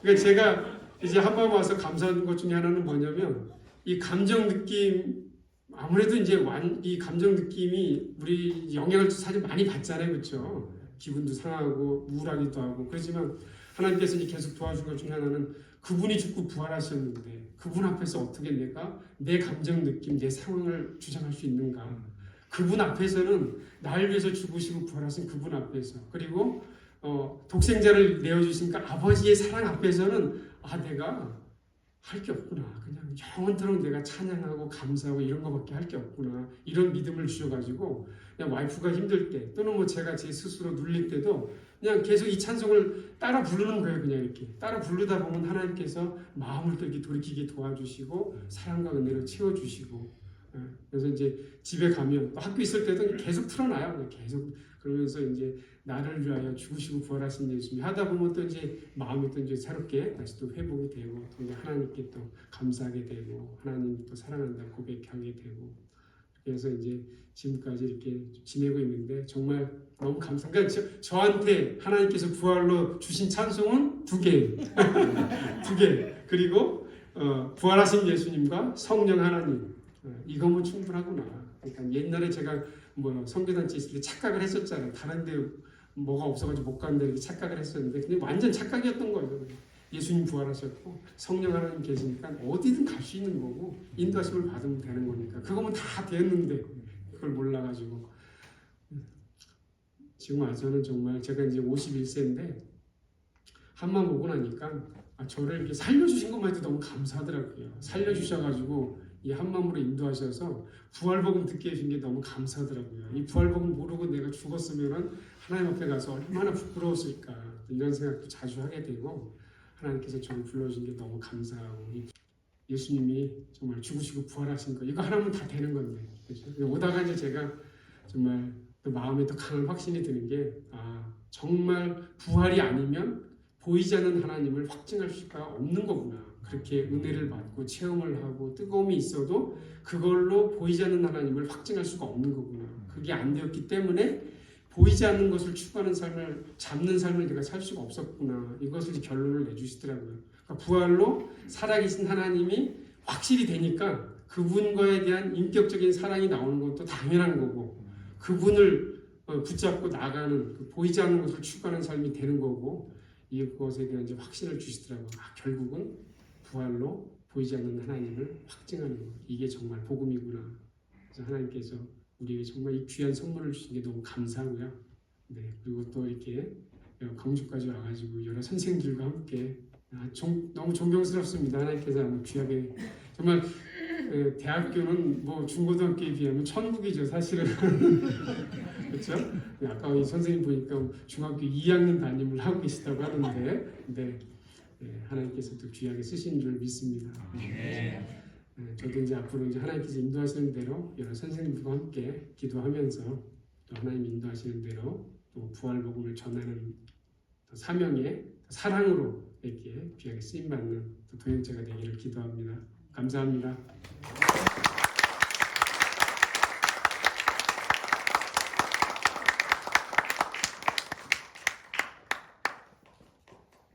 그러니까 제가 이제 한번 와서 감사한 것 중에 하나는 뭐냐면 이 감정 느낌 아무래도 이제 이 감정 느낌이 우리 영향을 사실 많이 받잖아요, 그렇죠? 기분도 상하고 우울하기도 하고 그렇지만 하나님께서 이제 계속 도와준 것 중에 하나는 그분이 죽고 부활하셨는데 그분 앞에서 어떻게 내가 내 감정 느낌, 내 상황을 주장할 수 있는가? 그분 앞에서는 나를 위해서 죽으시고 부활하신 그분 앞에서 그리고 독생자를 내어주시니까 아버지의 사랑 앞에서는 내가 할 게 없구나. 그냥 영원토록 내가 찬양하고 감사하고 이런 거밖에 할 게 없구나. 이런 믿음을 주셔가지고 그냥 와이프가 힘들 때 또는 뭐 제가 제 스스로 눌릴 때도 그냥 계속 이 찬송을 따라 부르는 거예요. 그냥 이렇게 따라 부르다 보면 하나님께서 마음을 또 이렇게 돌이키게 도와주시고 사랑과 은혜로 채워주시고 그래서 이제 집에 가면 또 학교 있을 때도 계속 틀어놔요. 계속 그러면서 이제 나를 위하여 죽으시고 부활하신 예수님 하다 보면 또 이제 마음이 또 이제 새롭게 다시 또 회복이 되고 또 이제 하나님께 또 감사하게 되고 하나님 또 사랑한다 고백하게 되고 그래서 이제 지금까지 이렇게 지내고 있는데 정말 너무 감사합니다. 그러니까 저한테 하나님께서 부활로 주신 찬송은 2개, 2개 그리고 부활하신 예수님과 성령 하나님 이거면 충분하구나. 그러니까 옛날에 제가 뭐 선교단체 있을 때 착각을 했었잖아요. 다른데 뭐가 없어가지고 못 간다 이렇게 착각을 했었는데 근데 완전 착각이었던 거예요. 예수님 부활하셨고 성령 하나님 계시니까 어디든 갈 수 있는 거고 인도하심을 받으면 되는 거니까 그거면 다 됐는데 그걸 몰라가지고 지금 저는 정말 제가 이제 51세인데 한만 보고 나니까 저를 이렇게 살려주신 것만 해도 너무 감사하더라고요. 살려주셔가지고 이 한마음으로 인도하셔서 부활복음 듣게 해준 게 너무 감사하더라고요. 이 부활복음 모르고 내가 죽었으면은 하나님 앞에 가서 얼마나 부끄러웠을까 이런 생각도 자주 하게 되고 하나님께서 저를 불러준 게 너무 감사하고 예수님이 정말 죽으시고 부활하신 거 이거 하나면 다 되는 건데 그렇죠? 오다가 이제 제가 정말 또 마음에 더 강한 확신이 드는 게 정말 부활이 아니면 보이지 않는 하나님을 확증할 수가 없는 거구나. 그렇게 은혜를 받고 체험을 하고 뜨거움이 있어도 그걸로 보이지 않는 하나님을 확증할 수가 없는 거구나. 그게 안 되었기 때문에 보이지 않는 것을 추구하는 삶을 잡는 삶을 내가 살 수가 없었구나. 이것을 결론을 내주시더라고요. 그러니까 부활로 살아계신 하나님이 확실히 되니까 그분과에 대한 인격적인 사랑이 나오는 것도 당연한 거고 그분을 붙잡고 나가는 보이지 않는 것을 추구하는 삶이 되는 거고 이것에 대한 이제 확신을 주시더라고요. 결국은 부활로 보이지 않는 하나님을 확증하는 것. 이게 정말 복음이구나. 그래서 하나님께서 우리에게 정말 이 귀한 선물을 주신 게 너무 감사하고요. 네, 그리고 또 이렇게 광주까지 와가지고 여러 선생님들과 함께 너무 존경스럽습니다. 하나님께서 너무 귀하게 정말 대학교는 뭐 중고등학교에 비하면 천국이죠, 사실은. 그렇죠? 아까 이 선생님 보니까 중학교 2학년 담임을 하고 계시다고 하는데, 네, 하나님께서 또 귀하게 쓰신 줄 믿습니다. 저도 이제 앞으로 이제 하나님께서 인도하시는 대로 여러 선생님들과 함께 기도하면서 또 하나님 인도하시는 대로 또 부활 복음을 전하는 사명에 사랑으로 이렇게 귀하게 쓰임 받는 또 도형제가 되기를 기도합니다. 감사합니다.